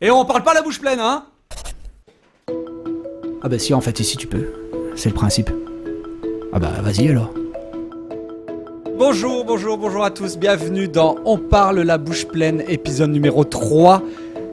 Et on parle pas la bouche pleine, hein? Ah bah si, en fait, ici tu peux. C'est le principe. Ah bah vas-y alors. Bonjour à tous, bienvenue dans On parle la bouche pleine, épisode numéro 3.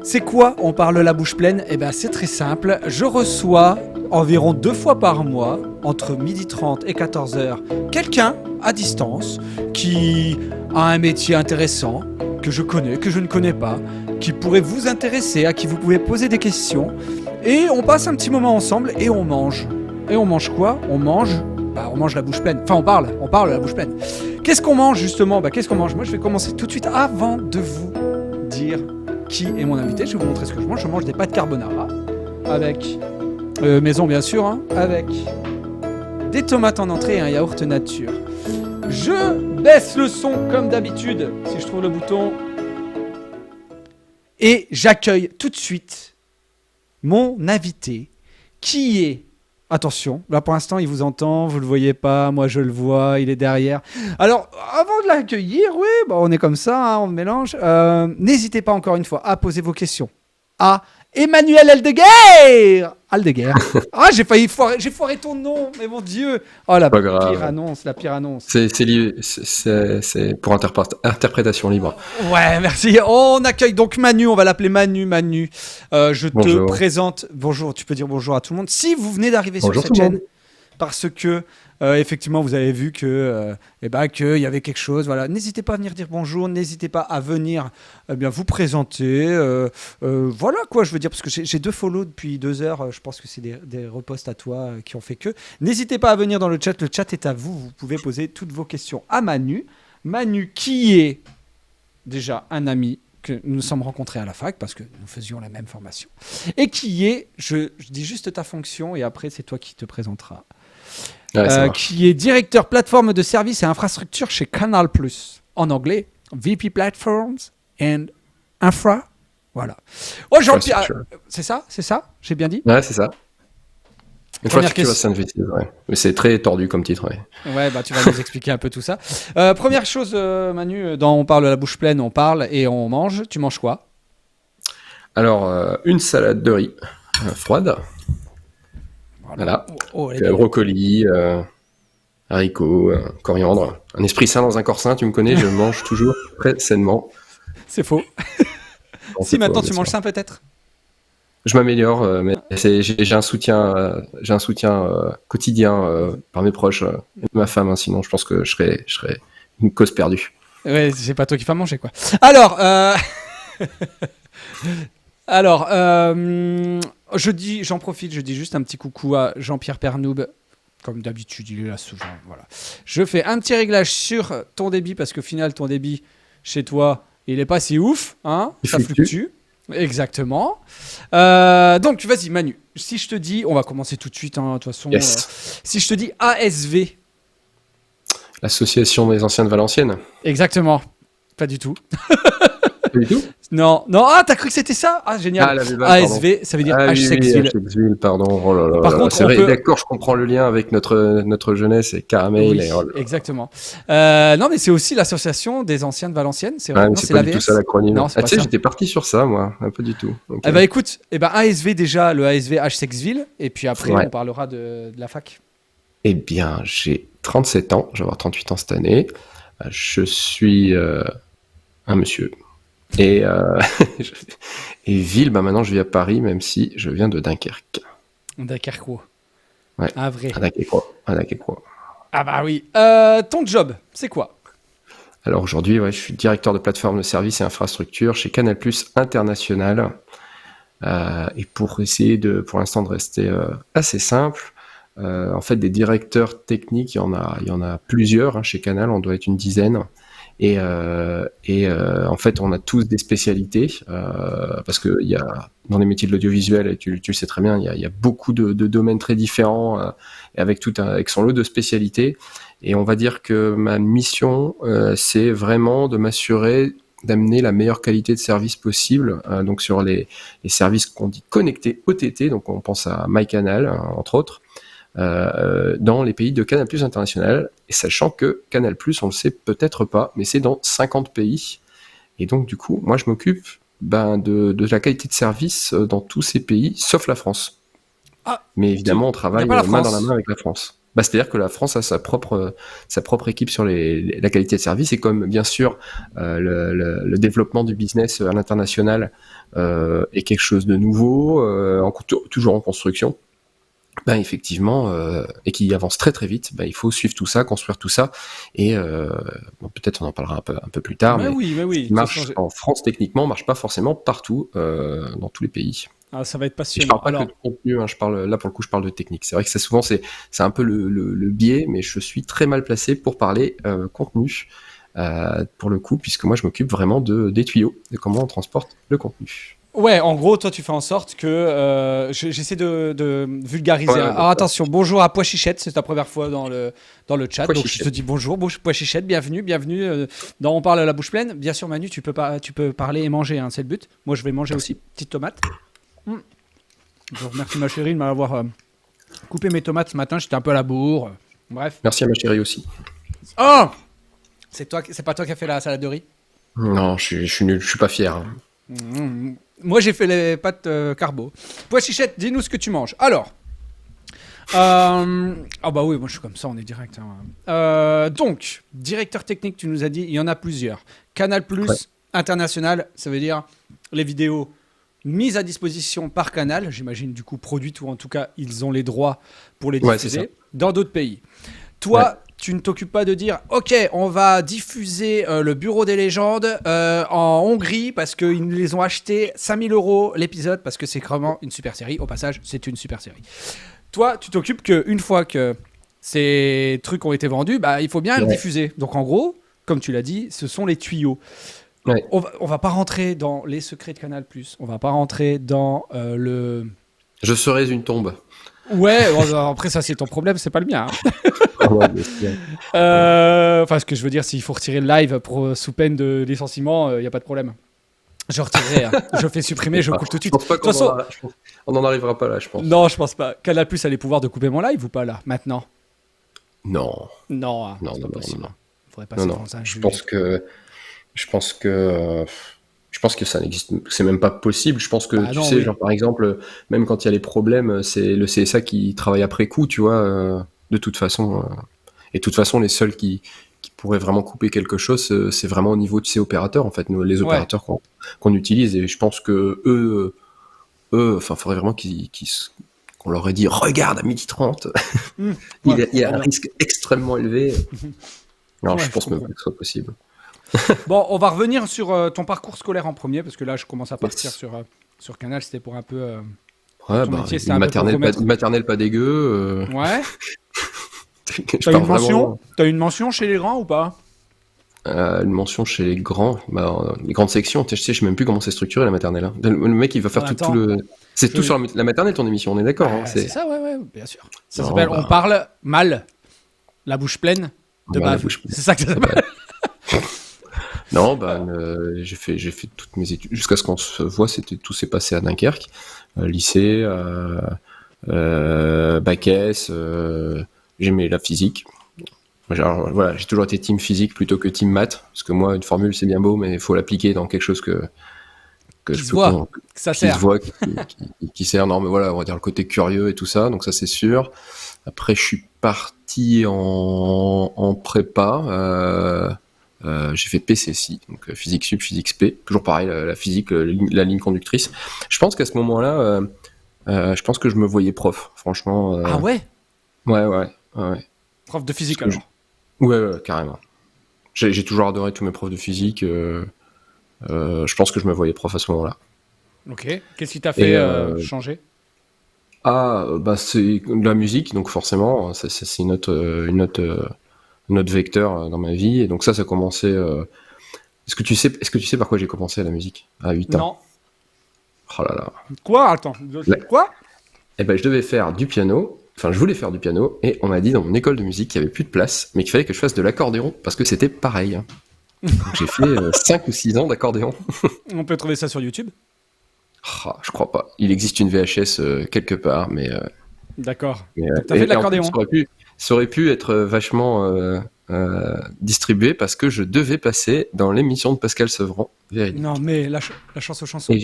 C'est quoi On parle la bouche pleine? Eh ben c'est très simple, je reçois environ 2 fois par mois, entre 12h30 et 14h, quelqu'un à distance qui a un métier intéressant, que je connais, que je ne connais pas, qui pourrait vous intéresser, à qui vous pouvez poser des questions. Et on passe un petit moment ensemble et on mange. Et on mange quoi? On mange la bouche pleine. Enfin, on parle la bouche pleine. Qu'est-ce qu'on mange justement? Qu'est-ce qu'on mange? Moi, je vais commencer tout de suite avant de vous dire qui est mon invité. Je vais vous montrer ce que je mange. Je mange des pâtes carbonara avec maison bien sûr, hein, avec des tomates en entrée et un yaourt nature. Je baisse le son comme d'habitude si je trouve le bouton et j'accueille tout de suite mon invité qui est... Attention, là pour l'instant il vous entend, vous le voyez pas, moi je le vois, il est derrière. Alors avant de l'accueillir, oui, on est comme ça, hein, on mélange. N'hésitez pas encore une fois à poser vos questions à Emmanuel Aldeguer. Ah, j'ai foiré ton nom, mais mon Dieu. Oh la pire annonce. C'est pour interprétation libre. Ouais, merci. On accueille donc Manu, on va l'appeler Manu. Je Bonjour. te présente. Bonjour, tu peux dire bonjour à tout le monde. Si vous venez d'arriver sur Bonjour cette tout le chaîne, monde. parce que effectivement vous avez vu que qu'il y avait quelque chose. Voilà, n'hésitez pas à venir dire bonjour, n'hésitez pas à venir vous présenter. Voilà quoi, je veux dire parce que j'ai 2 follow depuis 2 heures. Je pense que c'est des reposts à toi qui ont fait que. N'hésitez pas à venir dans le chat. Le chat est à vous. Vous pouvez poser toutes vos questions à Manu. Manu qui est déjà un ami que nous nous sommes rencontrés à la fac parce que nous faisions la même formation et qui est, je dis juste ta fonction et après c'est toi qui te présenteras, Ouais, qui est directeur plateforme de services et infrastructure chez Canal+, en anglais, VP Platforms and Infra, voilà. Oh Jean-Pierre, c'est ça, j'ai bien dit? Ouais, c'est ça. Première Infrastructure as Services, ouais. Mais c'est très tordu comme titre, ouais. Ouais, tu vas nous expliquer un peu tout ça. Première chose, Manu, dans On parle la bouche pleine, on parle et on mange. Tu manges quoi? Alors, une salade de riz froide. Voilà. Brocoli, haricots, coriandre. Un esprit sain dans un corps sain, tu me connais, je mange toujours très sainement. C'est faux. Bon, Si maintenant tu manges sain peut-être. Je m'améliore, mais j'ai un soutien quotidien par mes proches et ma femme. Hein, sinon, je pense que je serais une cause perdue. Ouais, c'est pas toi qui vas manger quoi. Alors, j'en profite, je dis juste un petit coucou à Jean-Pierre Pernoub. Comme d'habitude, il est là souvent. Voilà. Je fais un petit réglage sur ton débit parce qu'au final, ton débit chez toi, il est pas si ouf, hein. Ça fluctue. Exactement. Donc, vas-y, Manu. Si je te dis, on va commencer tout de suite, hein, de toute façon. Yes. Si je te dis ASV. L'association des anciens de Valenciennes. Exactement. Pas du tout. Pas du tout. Non. Ah, t'as cru que c'était ça? Ah, génial. ASV, ça veut dire H-Sexville. H-Sexville, pardon. Oh là là. Par contre, c'est vrai. D'accord, je comprends le lien avec notre jeunesse et Caramel. Oui, et exactement. Non, mais c'est aussi l'association des anciens de Valenciennes. C'est vrai. Ah, c'est pas du tout ça l'acronyme. Non, tu sais, j'étais parti sur ça, moi. Un peu du tout. Okay. Écoute, ASV déjà, le ASV H-Sexville, et puis après, on parlera de la fac. Eh bien, j'ai 37 ans. Je vais avoir 38 ans cette année. Je suis un monsieur. Et ville, maintenant je vis à Paris, même si je viens de Dunkerque. Dunkerquois. Ouais. Ah, vrai. À Dunkerquois. Ah bah oui. Ton job, c'est quoi? Alors aujourd'hui, je suis directeur de plateforme de services et infrastructures chez Canal+ International. Et pour essayer pour l'instant de rester assez simple, en fait des directeurs techniques, il y en a plusieurs hein, chez Canal, on doit être une dizaine. Et en fait, on a tous des spécialités parce que il y a dans les métiers de l'audiovisuel, et tu le sais très bien, il y a beaucoup de domaines très différents et avec son lot de spécialités. Et on va dire que ma mission, c'est vraiment de m'assurer d'amener la meilleure qualité de service possible. Donc sur les services qu'on dit connectés OTT, donc on pense à MyCanal entre autres. Dans les pays de Canal+ International, et sachant que Canal+, on le sait peut-être pas, mais c'est dans 50 pays, et donc du coup, moi je m'occupe de la qualité de service dans tous ces pays, sauf la France. Ah, mais évidemment, on travaille y a pas la main dans France. la main avec la France. C'est-à-dire que la France a sa propre équipe sur la qualité de service, et comme bien sûr le développement du business à l'international est quelque chose de nouveau, toujours en construction, effectivement, et qui avance très très vite, il faut suivre tout ça, construire tout ça, et peut-être on en parlera un peu plus tard, Mais mais oui, mais oui. ce qui marche en France techniquement marche pas forcément partout dans tous les pays. Ah, ça va être Et je passionnant. parle pas que de contenu, hein, là pour le coup je parle de technique. C'est vrai que c'est un peu le biais, mais je suis très mal placé pour parler contenu pour le coup, puisque moi je m'occupe vraiment des tuyaux, de comment on transporte le contenu. Ouais, en gros, toi, tu fais en sorte que j'essaie de vulgariser. Ouais, Alors attention, bonjour à Pois Chichette, c'est ta première fois dans le chat, Pois donc je Chichette. te dis bonjour, Pois Chichette, bienvenue dans On parle à la bouche pleine. Bien sûr, Manu, tu peux parler et manger, hein, c'est le but. Moi, je vais manger aussi, petite tomate. Je remercie ma chérie de m'avoir coupé mes tomates ce matin, j'étais un peu à la bourre. Bref. Merci à ma chérie aussi. Oh, c'est pas toi qui as fait la salade de riz? Non, je suis nul, je suis pas fier. Hein. Moi, j'ai fait les pâtes carbo. Pois Chichette, dis-nous ce que tu manges. Alors. Ah bah oui, moi je suis comme ça, on est direct. Hein. Donc, directeur technique, tu nous as dit, il y en a plusieurs. Canal+, Ouais. international, ça veut dire les vidéos mises à disposition par Canal, j'imagine du coup produites, ou en tout cas, ils ont les droits pour les Ouais, c'est diffuser dans d'autres pays. Toi, Ouais. tu ne t'occupes pas de dire, ok, on va diffuser le Bureau des légendes en Hongrie parce qu'ils nous les ont achetés 5000 € l'épisode, parce que c'est vraiment une super série. Au passage, c'est une super série. Toi, tu t'occupes qu'une fois que ces trucs ont été vendus, il faut bien le diffuser. Donc en gros, comme tu l'as dit, ce sont les tuyaux. Ouais. On va pas rentrer dans les secrets de Canal+. On va pas rentrer dans le... Je serais une tombe. Ouais, après ça c'est ton problème, c'est pas le mien. Hein. Ouais, bien sûr. Enfin, ce que je veux dire, s'il faut retirer le live sous peine de licenciement, il n'y a pas de problème. Je retirerai, hein. Je fais supprimer, je coupe tout de Je suite. pense pas De toute façon, on n'en arrivera pas là, je pense. non, je pense pas. Canal+ a les pouvoirs de couper mon live ou pas là, maintenant? Non. Non, hein, Non, c'est non, pas non, possible. non. Faudrait passer Non, devant un je juge. pense que ça n'existe, c'est même pas possible. Je pense que Bah non, oui. genre par exemple, même quand il y a les problèmes, c'est le CSA qui travaille après coup, tu vois, de toute façon. Et de toute façon, les seuls qui pourraient vraiment couper quelque chose, c'est vraiment au niveau de ces opérateurs, en fait, les opérateurs qu'on utilise. Et je pense que eux, faudrait vraiment qu'on leur ait dit, regarde à 12h30, il y a un risque extrêmement élevé. Non, Ouais, je pense je même comprends. pas que ce soit possible. Bon, on va revenir sur ton parcours scolaire en premier, parce que là, je commence à partir sur Canal. C'était pour un peu... Ouais, ton métier, c'était un peu pour remettre. une maternelle pas dégueu. Ouais. Je T'as pars une mention vraiment, T'as une mention chez les grands ou pas? une mention chez les grands, les grandes sections. Je sais même plus comment c'est structuré la maternelle. Hein. Le mec, il va faire tout le. C'est tout sur la maternelle ton émission, on est d'accord. Hein, c'est ça, ouais, bien sûr. Ça Non, s'appelle On parle mal, la bouche pleine de Bah, la bave. bouche pleine. C'est ça que ça s'appelle. Non, j'ai fait toutes mes études jusqu'à ce qu'on se voit. Tout s'est passé à Dunkerque, lycée, bac S. J'aimais la physique. Genre, voilà, j'ai toujours été team physique plutôt que team maths, parce que moi, une formule c'est bien beau, mais il faut l'appliquer dans quelque chose que Qui je se peux voit, que ça qui sert. se voit, qui sert. Non, mais voilà, on va dire le côté curieux et tout ça, donc ça c'est sûr. Après, je suis parti en prépa. J'ai fait PCSI, donc physique sup, physique spé. Toujours pareil, la physique, la ligne conductrice. Je pense qu'à ce moment-là, je pense que je me voyais prof, franchement. Ah ouais? Ouais. Prof de physique Parce que alors. Ouais, carrément. J'ai toujours adoré tous mes profs de physique. Je pense que je me voyais prof à ce moment-là. Ok. Qu'est-ce qui t'a fait changer? C'est de la musique, donc forcément, c'est une autre vecteur dans ma vie. Et donc ça commençait. Est-ce que tu sais par quoi j'ai commencé à la musique à 8 ans? Non. Oh là là. Quoi? Attends. Quoi? Eh ben, je devais faire du piano. Enfin, je voulais faire du piano, et on m'a dit dans mon école de musique qu'il n'y avait plus de place, mais qu'il fallait que je fasse de l'accordéon, parce que c'était pareil. Hein. Donc j'ai fait 5 ou 6 ans d'accordéon. On peut trouver ça sur YouTube? Je crois pas. Il existe une VHS quelque part, mais... D'accord. mais Donc t'as fait de et en plus, l'accordéon? ça aurait pu être vachement distribué parce que je devais passer dans l'émission de Pascal Sevran, Véridique. Non, mais la chance aux chansons.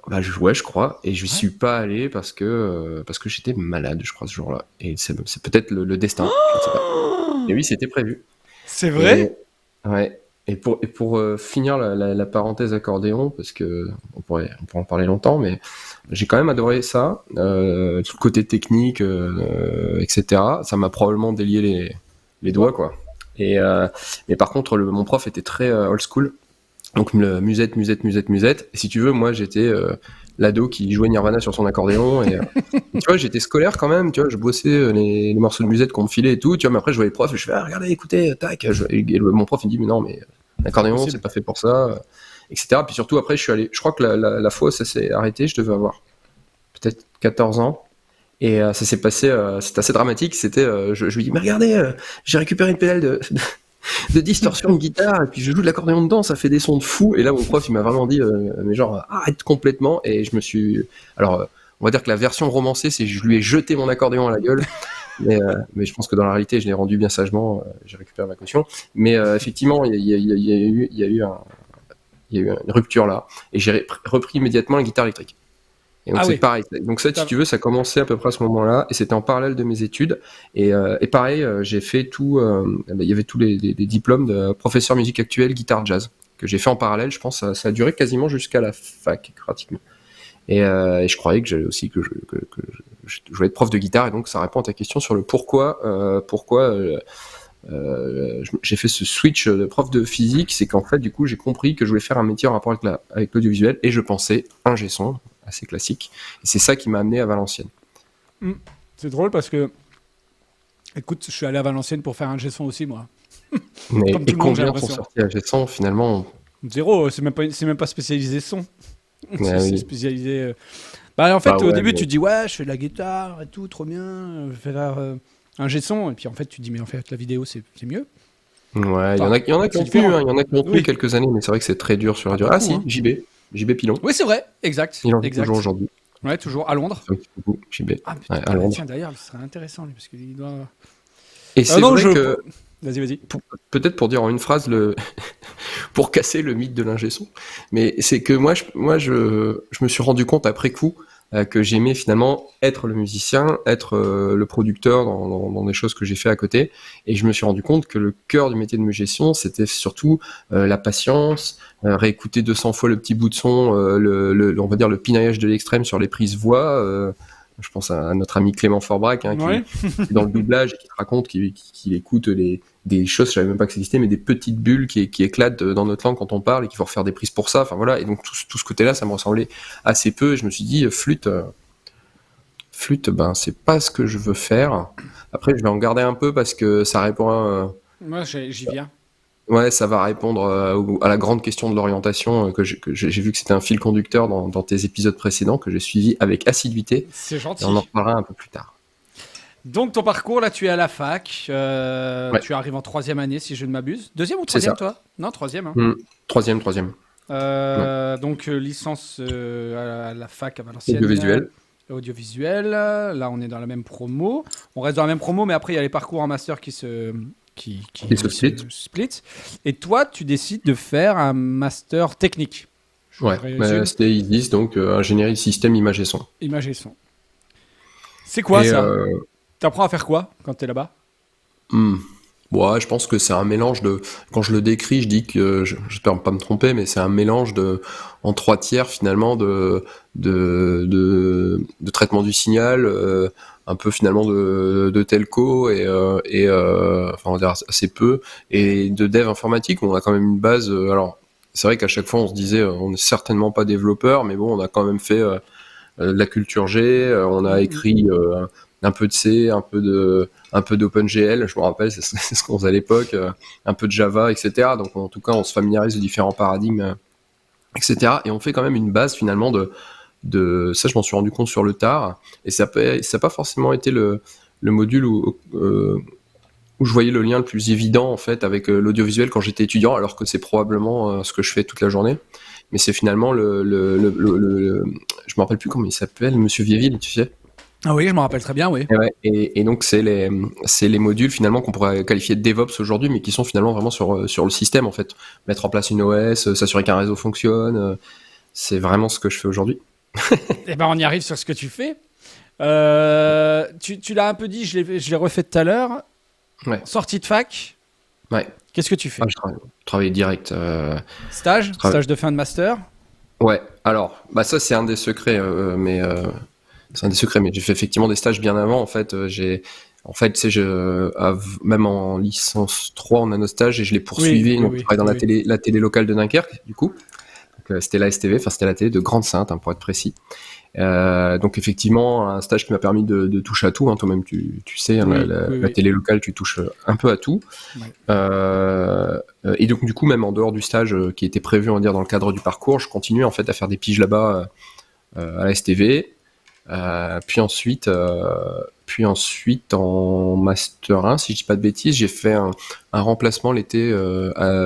Ouais, je crois, et je suis pas allé parce que j'étais malade, je crois, ce jour-là. Et c'est peut-être le destin, je ne sais pas. Et oui, c'était prévu. C'est vrai? Ouais. Et pour finir la parenthèse accordéon, parce que on pourrait en parler longtemps, mais j'ai quand même adoré ça, tout le côté technique, etc. Ça m'a probablement délié les doigts, quoi. Mais par contre, mon prof était très old school. Donc musette. Et si tu veux, moi j'étais l'ado qui jouait Nirvana sur son accordéon. Et tu vois, j'étais scolaire quand même. Tu vois, je bossais les morceaux de musette qu'on me filait et tout. Tu vois, mais après je voyais le prof et je fais regardez, écoutez, tac. Mon prof il me dit mais non, mais l'accordéon c'est pas fait pour ça, etc. Puis surtout après je crois que la fois ça s'est arrêté, je devais avoir peut-être 14 ans. Et ça s'est passé, c'était assez dramatique. C'était, je lui dis mais regardez, j'ai récupéré une pédale de distorsion de guitare et puis je joue de l'accordéon dedans, ça fait des sons de fou. Et là mon prof il m'a vraiment dit mais genre arrête complètement. Et je me suis, alors on va dire que la version romancée c'est je lui ai jeté mon accordéon à la gueule, mais je pense que dans la réalité je l'ai rendu bien sagement, j'ai récupéré ma caution. Mais effectivement il y a eu une rupture là et j'ai repris immédiatement la guitare électrique. Et donc c'est pareil. Donc ça, si tu veux, ça commençait à peu près à ce moment-là, et c'était en parallèle de mes études. Et pareil, j'ai fait tout. Il y avait tous les diplômes de professeur musique actuelle, guitare jazz, que j'ai fait en parallèle. Je pense ça a duré quasiment jusqu'à la fac, pratiquement. Et je croyais que j'allais aussi que je voulais être prof de guitare. Et donc ça répond à ta question sur le pourquoi. J'ai fait ce switch de prof de physique, c'est qu'en fait, du coup, j'ai compris que je voulais faire un métier en rapport avec l'audiovisuel, et je pensais ingé son, assez classique. Et c'est ça qui m'a amené à Valenciennes. C'est drôle parce que, écoute, je suis allé à Valenciennes pour faire un ingé son aussi, moi. Mais et combien sont sortis ingé son finalement? Zéro, c'est même pas spécialisé son. C'est spécialisé. En fait, au début, tu te dis ouais, je fais de la guitare et tout, trop bien, je vais faire ingé son, et puis en fait, tu te dis mais en fait, la vidéo, c'est mieux. Ouais, il y en a qui ont tenu quelques années, mais c'est vrai que c'est très dur sur la durée. Si, JB Pilon. Oui, c'est vrai, exact. Il en vit toujours aujourd'hui. Ouais, toujours à Londres. JB. Ah, putain, à Londres. Tiens, d'ailleurs, ce serait intéressant, lui, parce qu'il doit. Et c'est vrai que. Vas-y. Peut-être pour dire en une phrase, pour casser le mythe de l'ingé son, mais c'est que moi, je me suis rendu compte après coup que j'aimais finalement être le musicien, être le producteur dans des choses que j'ai fait à côté, et je me suis rendu compte que le cœur du métier de musicien, c'était surtout la patience, réécouter 200 fois le petit bout de son, on va dire le pinaillage de l'extrême sur les prises voix. Je pense à notre ami Clément Forbrac, qui est dans le doublage et qui te raconte qu'il écoute des choses, je savais même pas que ça existait, mais des petites bulles qui éclatent dans notre langue quand on parle et qu'il faut refaire des prises pour ça. Enfin voilà, et donc tout ce côté-là, ça me ressemblait assez peu. Et je me suis dit, flûte, c'est pas ce que je veux faire. Après, je vais en garder un peu parce que ça répond à... Moi, j'y viens. Ouais, ça va répondre à la grande question de l'orientation que j'ai vu que c'était un fil conducteur dans tes épisodes précédents que j'ai suivi avec assiduité. C'est gentil. Et on en reparlera un peu plus tard. Donc ton parcours, là, tu es à la fac. Tu arrives en 3e année, si je ne m'abuse. 2e ou 3e, toi? Non, 3e. Hein. 3e. Donc licence à la fac à Valenciennes. Audiovisuel. Là, on est dans la même promo. On reste dans la même promo, mais après, il y a les parcours en master qui se split. Et toi, tu décides de faire un master technique. C'était ISIS, donc ingénierie système, image et son. Image et son. C'est quoi ça? T'apprends à faire quoi quand t'es là-bas? Ouais, je pense que c'est un mélange de... Quand je le décris, je dis que... J'espère pas me tromper, mais c'est un mélange en 3 tiers finalement de traitement du signal, un peu finalement de telco et enfin on va dire assez peu, et de dev informatique. On a quand même une base. Alors c'est vrai qu'à chaque fois on se disait on n'est certainement pas développeur, mais bon, on a quand même fait de la culture G, on a écrit un peu de C, un peu d'OpenGL, je me rappelle, c'est ce qu'on faisait à l'époque, un peu de Java, etc. Donc en tout cas on se familiarise de différents paradigmes, etc. Et on fait quand même une base finalement de ça, je m'en suis rendu compte sur le tard, et ça n'a pas forcément été le module où je voyais le lien le plus évident en fait avec l'audiovisuel quand j'étais étudiant, alors que c'est probablement ce que je fais toute la journée. Mais c'est finalement je me rappelle plus comment il s'appelle, Monsieur Vieville, tu sais. Ah oui, je m'en rappelle très bien, oui. Et donc c'est les modules finalement qu'on pourrait qualifier de DevOps aujourd'hui, mais qui sont finalement vraiment sur le système en fait. Mettre en place une OS, s'assurer qu'un réseau fonctionne, c'est vraiment ce que je fais aujourd'hui. Eh ben, on y arrive sur ce que tu fais. Tu l'as un peu dit, je l'ai refait tout à l'heure. Ouais. Sortie de fac, Ouais. qu'est-ce que tu fais? Je travaille direct. Stage de fin de master? Ouais. Alors, bah ça c'est un des secrets, c'est un des secrets, mais j'ai fait effectivement des stages bien avant. En fait, tu sais, même en licence 3, on a nos stages et je les poursuivis. Donc, je travaille dans la télé locale de Dunkerque, du coup. Donc, c'était la STV, enfin, c'était la télé de Grande-Sainte, hein, pour être précis. Donc, effectivement, un stage qui m'a permis de toucher à tout. Hein. Toi-même, tu sais, hein, la télé locale, tu touches un peu à tout. Ouais. Et donc, du coup, même en dehors du stage qui était prévu, on va dire, dans le cadre du parcours, je continuais en fait à faire des piges là-bas à la STV. Puis ensuite en Master 1, si je dis pas de bêtises, j'ai fait un remplacement l'été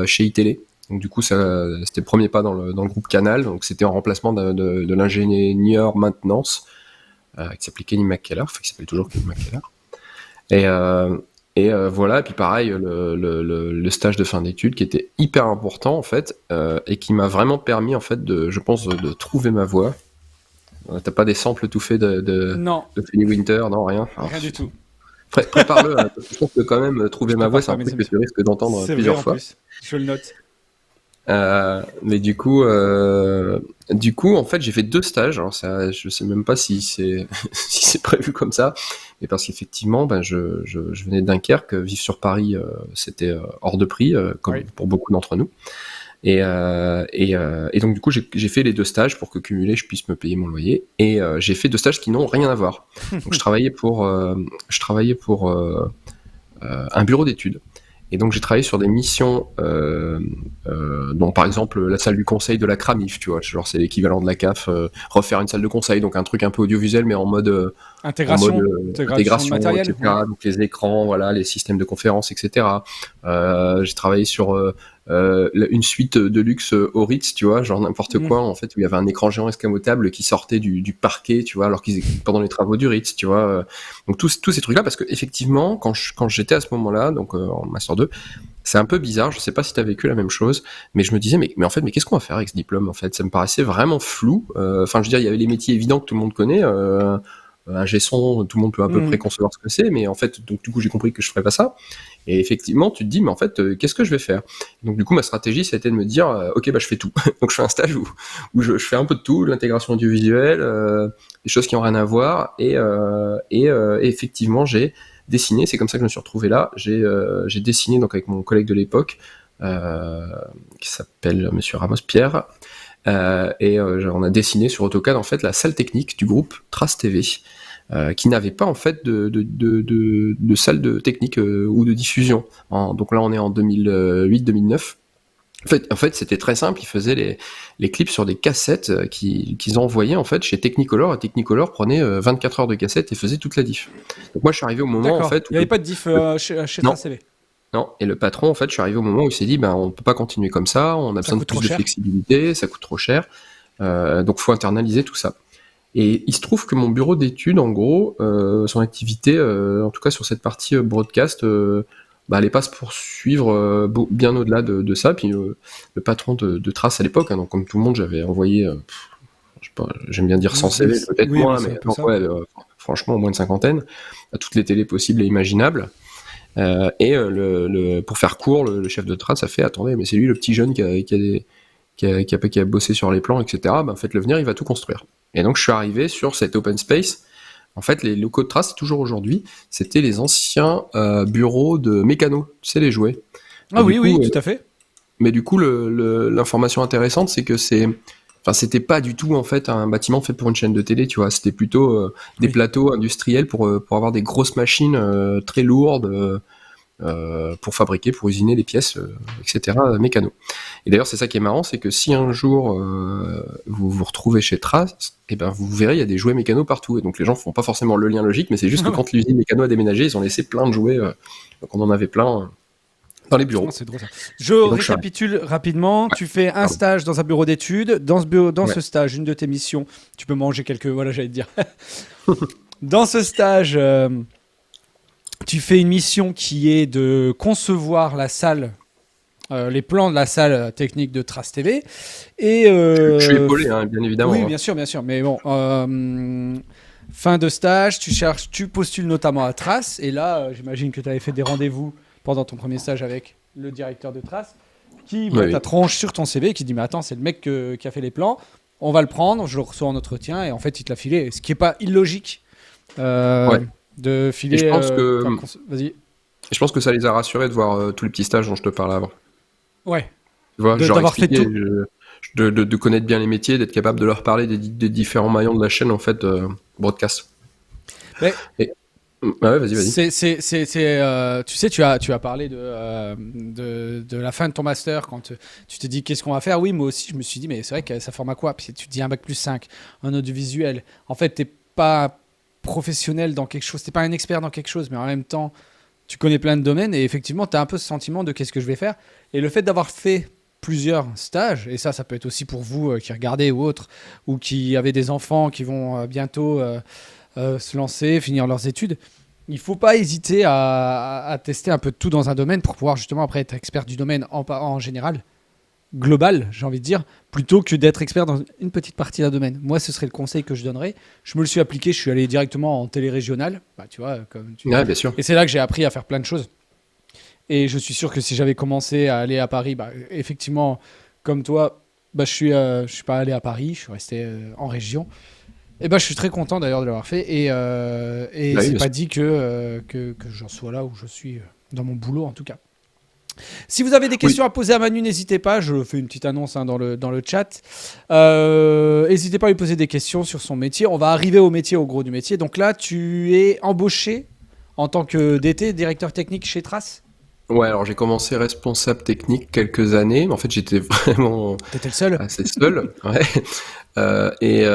chez iTélé. Donc du coup, c'était le premier pas dans le groupe Canal. Donc c'était en remplacement de l'ingénieur maintenance qui s'appelait Kenny McKellar, enfin qui s'appelle toujours Kenny McKellar. Et voilà. Et puis pareil, le stage de fin d'études qui était hyper important en fait et qui m'a vraiment permis en fait je pense de trouver ma voie. T'as pas des samples tout faits de Philly Winter, non, rien. Alors, rien du tout. Prépare-le, je pense que quand même trouver ma voix, c'est un truc que tu risques d'entendre plusieurs fois. Plus. Je le note. Mais du coup, en fait, j'ai fait 2 stages. Alors ça, je sais même pas si c'est si c'est prévu comme ça, mais parce qu'effectivement, je venais de Dunkerque, vivre sur Paris, c'était hors de prix, comme pour beaucoup d'entre nous. Et donc du coup j'ai fait les 2 stages pour que cumulé je puisse me payer mon loyer et j'ai fait 2 stages qui n'ont rien à voir. Donc je travaillais pour un bureau d'études et donc j'ai travaillé sur des missions dont par exemple la salle du conseil de la Cramif, tu vois, genre c'est l'équivalent de la CAF, refaire une salle de conseil, donc un truc un peu audiovisuel mais en mode intégration de matériel, etc. Donc les écrans, voilà, les systèmes de conférence, etc. J'ai travaillé sur une suite de luxe au Ritz, tu vois, genre n'importe quoi, en fait, où il y avait un écran géant escamotable qui sortait du parquet, tu vois, alors qu'ils étaient pendant les travaux du Ritz, tu vois. Donc tous ces trucs-là, parce que effectivement, quand j'étais à ce moment-là, donc en Master 2, c'est un peu bizarre, je sais pas si t'as vécu la même chose, mais je me disais, mais en fait, mais qu'est-ce qu'on va faire avec ce diplôme, en fait? Ça me paraissait vraiment flou. Enfin, je veux dire, il y avait les métiers évidents que tout le monde connaît, un G-son, tout le monde peut à peu près concevoir ce que c'est, mais en fait, donc du coup, j'ai compris que je ferais pas ça. Et effectivement, tu te dis, mais en fait, qu'est-ce que je vais faire? Donc du coup, ma stratégie, ça a été de me dire, ok, je fais tout. Donc je fais un stage où je fais un peu de tout, l'intégration audiovisuelle, des choses qui ont rien à voir, et effectivement, j'ai dessiné. C'est comme ça que je me suis retrouvé là. J'ai dessiné donc avec mon collègue de l'époque, qui s'appelle Monsieur Ramos Pierre. On a dessiné sur AutoCAD en fait la salle technique du groupe Trace TV, qui n'avait pas en fait de salle de technique ou de diffusion. Donc là on est en 2008-2009. En fait, c'était très simple. Ils faisaient les clips sur des cassettes qu'ils envoyaient en fait chez Technicolor. Et Technicolor prenait 24 heures de cassette et faisait toute la diff. Donc moi je suis arrivé au moment en fait. Il n'y avait pas de diff chez Trace TV. Non, et le patron, en fait, je suis arrivé au moment où il s'est dit, on peut pas continuer comme ça, on a besoin de plus de flexibilité, ça coûte trop cher, donc faut internaliser tout ça. Et il se trouve que mon bureau d'études, en gros, son activité, en tout cas sur cette partie broadcast, allait pas se poursuivre bien au-delà de ça. Puis le patron de Trace à l'époque, donc comme tout le monde, j'avais envoyé, je sais pas, j'aime bien dire 100 CV, peut-être moins, mais franchement, au moins une cinquantaine, à toutes les télés possibles et imaginables. Pour faire court, le chef de Trace a fait, attendez, mais c'est lui le petit jeune qui a bossé sur les plans, etc. Faites-le venir, il va tout construire. Et donc je suis arrivé sur cet open space. En fait, les locaux de Trace, toujours aujourd'hui, c'était les anciens bureaux de mécano, tu sais, les jouets. Ah oui, tout à fait. Mais du coup, l'information intéressante, c'est que c'était pas du tout en fait un bâtiment fait pour une chaîne de télé, tu vois. C'était plutôt des plateaux industriels pour avoir des grosses machines très lourdes pour fabriquer, pour usiner des pièces, etc. mécano. Et d'ailleurs, c'est ça qui est marrant, c'est que si un jour vous vous retrouvez chez Trace, vous verrez, il y a des jouets mécano partout. Et donc les gens font pas forcément le lien logique, mais c'est juste que quand l'usine mécano a déménagé, ils ont laissé plein de jouets. Donc on en avait plein. Dans les bureaux. C'est drôle ça. Je récapitule rapidement. Tu fais un stage dans un bureau d'études. Dans ce stage, une de tes missions, tu peux manger quelques. Voilà, j'allais te dire. Dans ce stage, tu fais une mission qui est de concevoir la salle, les plans de la salle technique de Trace TV. Et, Je suis épaulé, hein, bien évidemment. oui, hein. bien sûr. Mais bon, fin de stage, tu postules notamment à Trace. Et là, j'imagine que tu avais fait des rendez-vous pendant ton premier stage avec le directeur de Trace, qui met Oui. ta tronche sur ton CV et qui dit mais attends, c'est le mec qui a fait les plans. On va le prendre, je le reçois en entretien et en fait il te l'a filé, ce qui est pas illogique Ouais. de filer. Et je pense que- Vas-y. Et je pense que ça les a rassurés de voir tous les petits stages dont je te parlais avant. Ouais. Tu vois, De- genre d'avoir fait expliquer, tout. de connaître bien les métiers, d'être capable de leur parler des différents maillons de la chaîne en fait broadcast. Mais- Ouais, vas-y. Tu sais, tu as parlé de la fin de ton master quand tu t'es dit qu'est-ce qu'on va faire. Oui, moi aussi, je me suis dit, mais c'est vrai que ça forme à quoi? Puis tu te dis un bac+5, un audiovisuel. En fait, t'es pas professionnel dans quelque chose, t'es pas un expert dans quelque chose, mais en même temps, tu connais plein de domaines et effectivement, tu as un peu ce sentiment de qu'est-ce que je vais faire. Et le fait d'avoir fait plusieurs stages, et ça peut être aussi pour vous qui regardez ou autres, ou qui avez des enfants qui vont bientôt se lancer, finir leurs études, il faut pas hésiter à tester un peu de tout dans un domaine pour pouvoir justement après être expert du domaine en général, global, j'ai envie de dire, plutôt que d'être expert dans une petite partie d'un domaine. Moi, ce serait le conseil que je donnerais. Je me le suis appliqué, je suis allé directement en télé-régionale, bah, tu vois, comme tu... Ouais, bien sûr. Et c'est là que j'ai appris à faire plein de choses. Et je suis sûr que si j'avais commencé à aller à Paris, bah, effectivement, comme toi, bah, je suis pas allé à Paris, je suis resté en région. Et bah, je suis très content d'ailleurs de l'avoir fait. Et Bah oui, c'est bien pas sûr. dit que j'en sois là où je suis dans mon boulot en tout cas. Si vous avez des questions à poser à Manu, n'hésitez pas. Je fais une petite annonce dans le chat. N'hésitez pas à lui poser des questions sur son métier. On va arriver au métier, au gros du métier. Donc là, tu es embauché en tant que DT, directeur technique chez Trace. Ouais, alors j'ai commencé responsable technique quelques années, mais en fait j'étais vraiment T'étais le seul. assez seul. Ouais. Et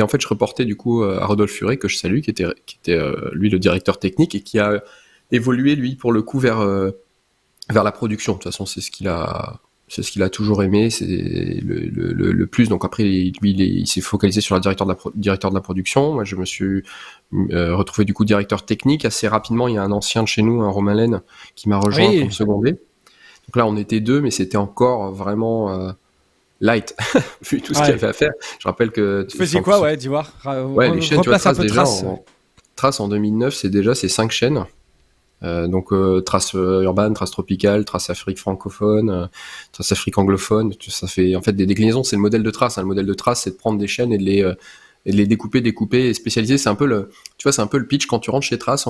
en fait je reportais du coup à Rodolphe Furet, que je salue, qui était lui le directeur technique et qui a évolué lui pour le coup vers la production. De toute façon c'est ce qu'il a toujours aimé, c'est le plus. Donc après lui il s'est focalisé sur la directeur de la production. Moi je me suis retrouvé du coup directeur technique assez rapidement. Il y a un ancien de chez nous, un Romain Laine, qui m'a rejoint Oui. pour me seconder. Donc là on était deux, mais c'était encore vraiment light vu tout ce qu'il y Ouais. avait à faire. Je rappelle que Tu faisais quoi, ouais, dis voir. Ouais, les chaînes, tu vois, Replace un Trace peu déjà, Trace. Trace en 2009, c'est 5 chaînes. Donc Trace urbaine, Trace tropicale, Trace Afrique francophone, Trace Afrique anglophone. Ça fait en fait des déclinaisons. C'est le modèle de Trace. Hein. Le modèle de Trace, c'est de prendre des chaînes et de les découper et spécialiser. C'est un peu le pitch quand tu rentres chez Trace.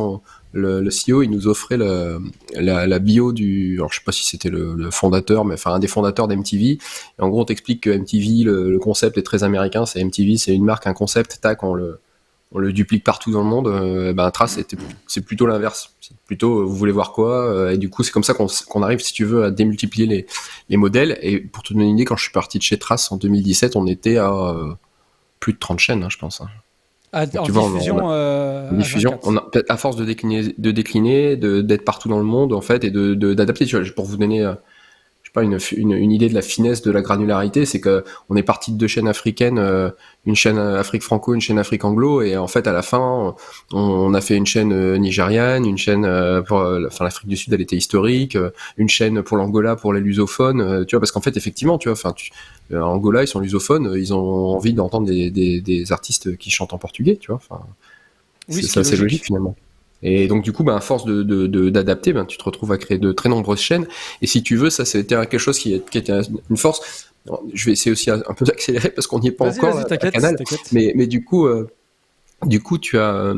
Le CEO, il nous offrait la bio alors je sais pas si c'était le fondateur, mais enfin un des fondateurs d'MTV. Et en gros, on t'explique que MTV, le concept est très américain. C'est MTV, c'est une marque, un concept. Tac, on le duplique partout dans le monde. Trace, c'est plutôt l'inverse. C'est plutôt, vous voulez voir quoi, et du coup, c'est comme ça qu'on arrive, si tu veux, à démultiplier les modèles. Et pour te donner une idée, quand je suis parti de chez Trace en 2017, on était à plus de 30 chaînes, hein, je pense. Hein. En tu vois, diffusion. Diffusion. À force de décliner, d'être partout dans le monde, en fait, et d'adapter. Tu vois, pour vous donner je sais pas, une idée de la finesse, de la granularité, c'est que on est parti de 2 chaînes africaines, une chaîne Afrique franco, une chaîne Afrique anglo, et en fait à la fin on a fait une chaîne nigériane, une chaîne pour l'Afrique du Sud, elle était historique, une chaîne pour l'Angola pour les lusophones, tu vois, parce qu'en fait effectivement, tu vois, Angola ils sont lusophones, ils ont envie d'entendre des artistes qui chantent en portugais, tu vois, Oui, c'est assez logique finalement. Et donc du coup, à force d'adapter, tu te retrouves à créer de très nombreuses chaînes. Et si tu veux, ça c'était quelque chose qui était une force. Alors, je vais essayer aussi un peu d'accélérer parce qu'on n'y est pas encore Vas-y, à t'inquiète, Canal. t'inquiète. Mais du coup, tu as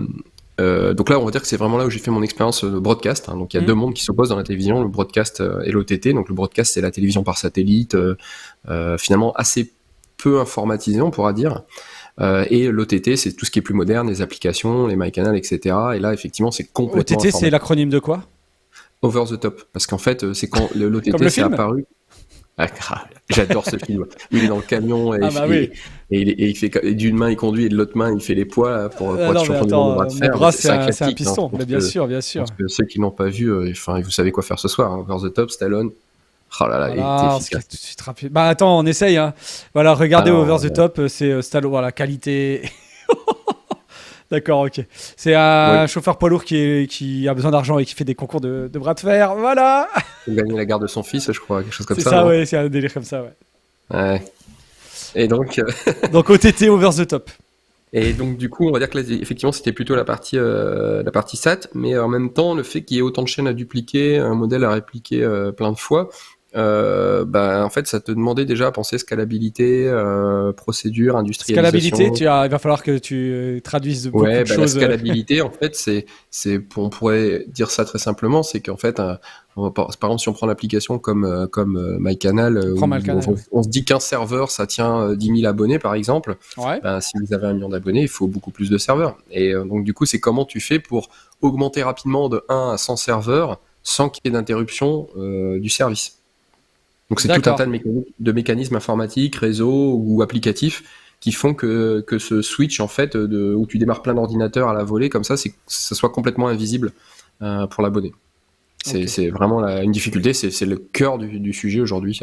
donc là, on va dire que c'est vraiment là où j'ai fait mon expérience de broadcast. Hein. Donc il y a deux mondes qui s'opposent dans la télévision, le broadcast et l'OTT. Donc le broadcast, c'est la télévision par satellite, finalement assez peu informatisé, on pourra dire. Et l'OTT, c'est tout ce qui est plus moderne, les applications, les MyCanal, etc. Et là, effectivement, c'est complètement OTT, c'est l'acronyme de quoi? Over the top. Parce qu'en fait, c'est quand Comme l'OTT le s'est film apparu. Ah, j'adore ce film. Où il est dans le camion et, oui. il fait et d'une main il conduit et de l'autre main il fait les poids là, pour être non, mais champion du monde de bras de attends, fer. mon bras, C'est c'est un classique, piston. hein. Mais bien sûr, bien Je sûr. pense que ceux qui l'ont pas vu, vous savez quoi faire ce soir. Hein. Over the top, Stallone. Oh là là, il Voilà, était on se efficace. casse tout de suite rapide. Bah attends, on essaye. Hein. Voilà, regardez Ah non, Over the Top, c'est Stallone, voilà, qualité. D'accord, ok. C'est un chauffeur poids lourd qui a besoin d'argent et qui fait des concours de bras de fer. Voilà. Il a gagné la garde de son fils, je crois, quelque chose comme C'est ça. ça, non ouais, c'est un délire comme ça, ouais. Ouais. Et donc, Donc OTT over the top. et donc du coup, on va dire que là, effectivement, c'était plutôt la partie SAT, mais en même temps, le fait qu'il y ait autant de chaînes à dupliquer, un modèle à répliquer plein de fois, en fait, ça te demandait déjà à penser scalabilité, procédure, industrialisation. Scalabilité, il va falloir que tu traduises beaucoup de La choses. scalabilité, en fait, on pourrait dire ça très simplement, c'est qu'en fait, par exemple, si on prend l'application comme MyCanal, on se dit qu'un serveur, ça tient 10 000 abonnés, par exemple. Ouais. Si vous avez 1 million d'abonnés, il faut beaucoup plus de serveurs. Et donc, du coup, c'est comment tu fais pour augmenter rapidement de 1 à 100 serveurs sans qu'il y ait d'interruption du service. Donc, c'est tout un tas de mécanismes informatiques, réseaux ou applicatifs qui font que ce switch, en fait, où tu démarres plein d'ordinateurs à la volée, comme ça soit complètement invisible pour l'abonné. C'est vraiment une difficulté, c'est le cœur du sujet aujourd'hui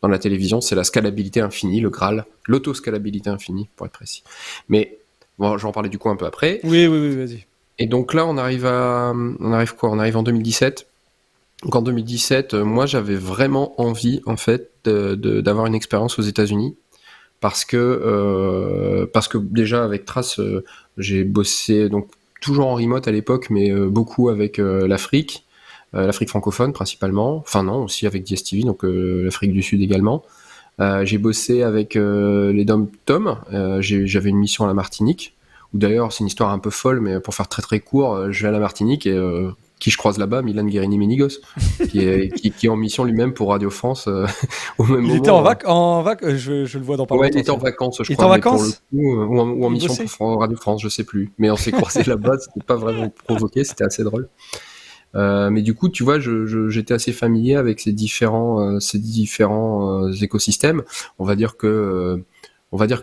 dans la télévision, c'est la scalabilité infinie, le Graal, l'autoscalabilité infinie, pour être précis. Mais bon, je vais en parler du coup un peu après. Oui, vas-y. Et donc là, on arrive en 2017. Donc en 2017, moi, j'avais vraiment envie, en fait, d'avoir une expérience aux États-Unis. Parce que déjà avec Trace, j'ai bossé donc toujours en remote à l'époque, mais beaucoup avec l'Afrique francophone principalement. Enfin non, aussi avec DSTV, donc l'Afrique du Sud également. J'ai bossé avec les Dom-Tom. J'avais une mission à la Martinique, où d'ailleurs c'est une histoire un peu folle, mais pour faire très très court, je vais à la Martinique et qui je croise là-bas, Milan Guérini-Ménigos, qui est en mission lui-même pour Radio France au même moment. Il était en vacances, je le vois dans pas longtemps. Ouais, il était en vacances, je crois. Il était en vacances ou en mission pour Radio France, je sais plus. Mais on s'est croisés là-bas, c'était pas vraiment provoqué, c'était assez drôle. Mais du coup, tu vois, j'étais assez familier avec ces différents écosystèmes. On va dire que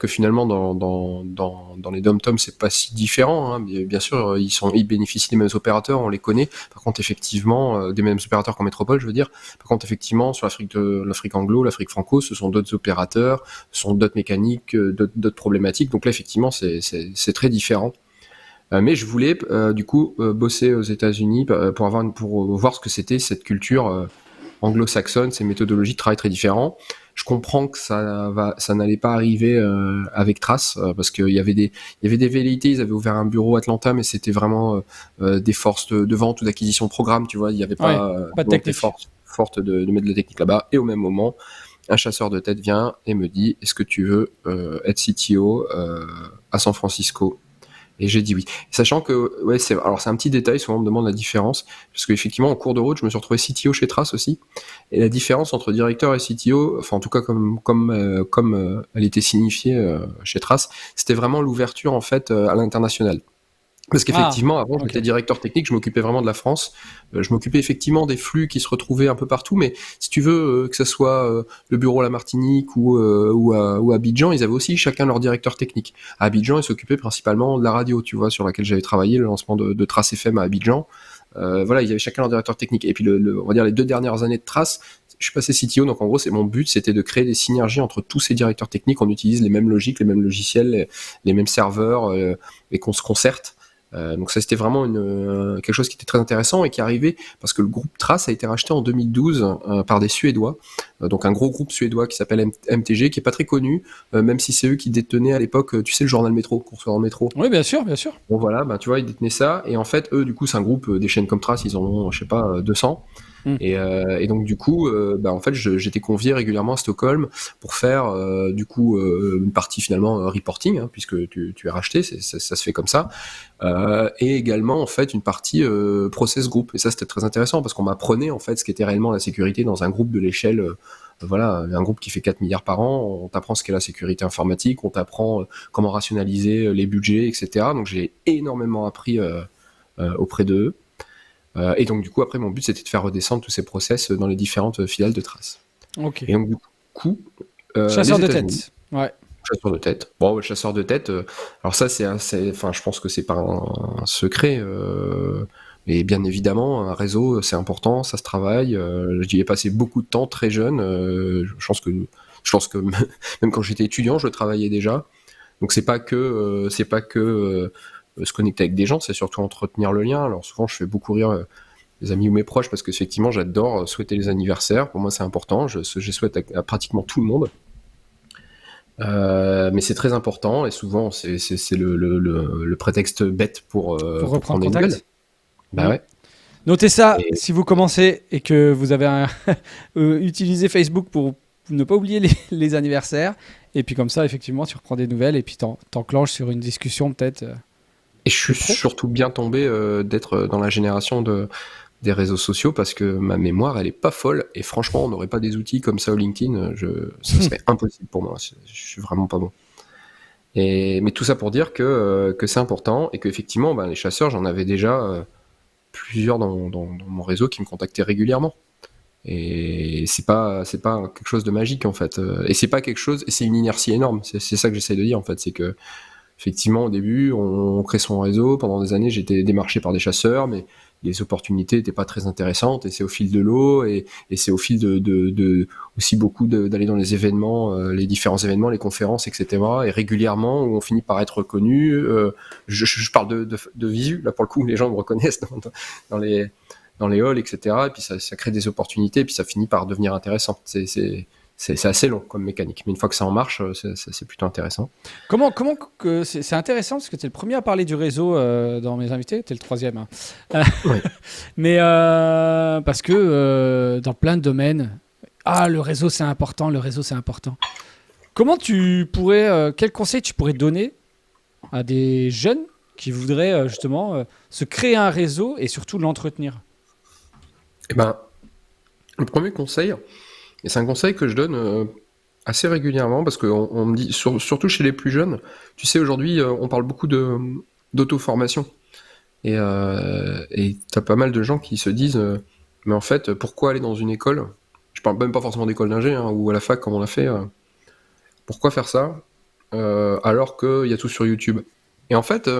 finalement dans les dom-tom c'est pas si différent, hein. Bien sûr ils bénéficient des mêmes opérateurs, on les connaît. Par contre effectivement des mêmes opérateurs qu'en métropole, je veux dire. Par contre effectivement sur l'Afrique anglo, l'Afrique franco, ce sont d'autres opérateurs, ce sont d'autres mécaniques, d'autres problématiques. Donc là effectivement c'est très différent. Mais je voulais du coup bosser aux États-Unis pour voir ce que c'était cette culture anglo-saxonne, ces méthodologies de travail très différentes. Je comprends que ça n'allait pas arriver avec Trace parce qu'il y avait des velléités. Ils avaient ouvert un bureau à Atlanta, mais c'était vraiment des forces de vente ou d'acquisition de programmes. Tu vois, il n'y avait pas de technique forte de mettre de la technique là-bas. Et au même moment, un chasseur de tête vient et me dit: est-ce que tu veux être CTO à San Francisco? Et j'ai dit oui. Sachant que, c'est un petit détail, souvent on me demande la différence, parce qu'effectivement, en cours de route, je me suis retrouvé CTO chez Trace aussi. Et la différence entre directeur et CTO, enfin, en tout cas, comme elle était signifiée chez Trace, c'était vraiment l'ouverture, en fait, à l'international. Parce qu'effectivement, avant, j'étais directeur technique, je m'occupais vraiment de la France. Je m'occupais effectivement des flux qui se retrouvaient un peu partout, mais si tu veux, que ce soit le bureau à la Martinique ou à Abidjan, ils avaient aussi chacun leur directeur technique. À Abidjan, ils s'occupaient principalement de la radio, tu vois, sur laquelle j'avais travaillé, le lancement de Trace FM à Abidjan. Voilà, ils avaient chacun leur directeur technique. Et puis, on va dire les 2 dernières années de Trace, je suis passé CTO, donc en gros, mon but, c'était de créer des synergies entre tous ces directeurs techniques. On utilise les mêmes logiques, les mêmes logiciels, les mêmes serveurs, et qu'on se concerte. Donc ça, c'était vraiment quelque chose qui était très intéressant et qui arrivait parce que le groupe Trace a été racheté en 2012 par des Suédois, donc un gros groupe suédois qui s'appelle MTG, qui est pas très connu, même si c'est eux qui détenaient à l'époque, tu sais, le journal Métro, qu'on reçoit en métro. Oui, bien sûr. Bon voilà, tu vois, ils détenaient ça, et en fait, eux, du coup, c'est un groupe, des chaînes comme Trace, ils en ont, je sais pas, 200. Et donc du coup, en fait, j'étais convié régulièrement à Stockholm pour faire du coup une partie finalement reporting, hein, puisque tu es racheté, ça se fait comme ça, et également en fait une partie process group. Et ça, c'était très intéressant parce qu'on m'apprenait en fait ce qu'était réellement la sécurité dans un groupe de l'échelle. Voilà, un groupe qui fait 4 milliards par an, on t'apprend ce qu'est la sécurité informatique, on t'apprend comment rationaliser les budgets, etc. Donc j'ai énormément appris auprès d'eux. Et donc du coup après mon but c'était de faire redescendre tous ces process dans les différentes filiales de Trace. Ok. Et donc du coup chasseur de tête. Ouais. Chasseur de tête. Bon, le chasseur de tête. Alors ça je pense que c'est pas un secret. Mais bien évidemment, un réseau, c'est important, ça se travaille. J'y ai passé beaucoup de temps très jeune. Je pense que même quand j'étais étudiant, je travaillais déjà. Donc c'est pas que se connecter avec des gens, c'est surtout entretenir le lien. Alors souvent, je fais beaucoup rire les amis ou mes proches parce qu'effectivement, j'adore souhaiter les anniversaires. Pour moi, c'est important. Je souhaite à pratiquement tout le monde. Mais c'est très important et souvent, c'est le prétexte bête pour reprendre prendre des contact. nouvelles. Bah ouais. Notez ça si vous commencez et que vous avez utilisé Facebook pour ne pas oublier les anniversaires. Et puis comme ça, effectivement, tu reprends des nouvelles et puis t'enclenches sur une discussion peut-être. Et je suis surtout bien tombé d'être dans la génération des réseaux sociaux parce que ma mémoire, elle est pas folle. Et franchement, on n'aurait pas des outils comme ça au LinkedIn, ça serait impossible pour moi. Je suis vraiment pas bon. Mais tout ça pour dire que c'est important et qu'effectivement, les chasseurs, j'en avais déjà plusieurs dans mon réseau qui me contactaient régulièrement. Et c'est pas quelque chose de magique en fait. Et c'est pas quelque chose, et c'est une inertie énorme. C'est ça que j'essaie de dire en fait, c'est que effectivement au début on crée son réseau. Pendant des années j'étais démarché par des chasseurs, mais les opportunités n'étaient pas très intéressantes. Et c'est au fil de l'eau et c'est au fil de aussi beaucoup d'aller dans les événements, les différents événements, les conférences, etc. Et régulièrement où on finit par être reconnu. Je parle de visu là pour le coup, les gens me reconnaissent dans les halls, etc. Et puis ça crée des opportunités, et puis ça finit par devenir intéressant. C'est assez long comme mécanique, mais une fois que ça en marche, c'est plutôt intéressant. Comment que c'est intéressant parce que tu es le premier à parler du réseau dans mes invités, tu es le troisième. Hein. Ouais. Mais parce que dans plein de domaines, le réseau c'est important, le réseau c'est important. Comment tu pourrais, quel conseil tu pourrais donner à des jeunes qui voudraient justement se créer un réseau et surtout l'entretenir? Eh ben, le premier conseil, et c'est un conseil que je donne assez régulièrement, parce qu'on me dit, surtout chez les plus jeunes, tu sais, aujourd'hui, on parle beaucoup d'auto-formation. Et t'as pas mal de gens qui se disent, mais en fait, pourquoi aller dans une école? Je parle même pas forcément d'école d'ingé, ou à la fac, comme on a fait. Pourquoi faire ça alors qu'il y a tout sur YouTube? Et en fait...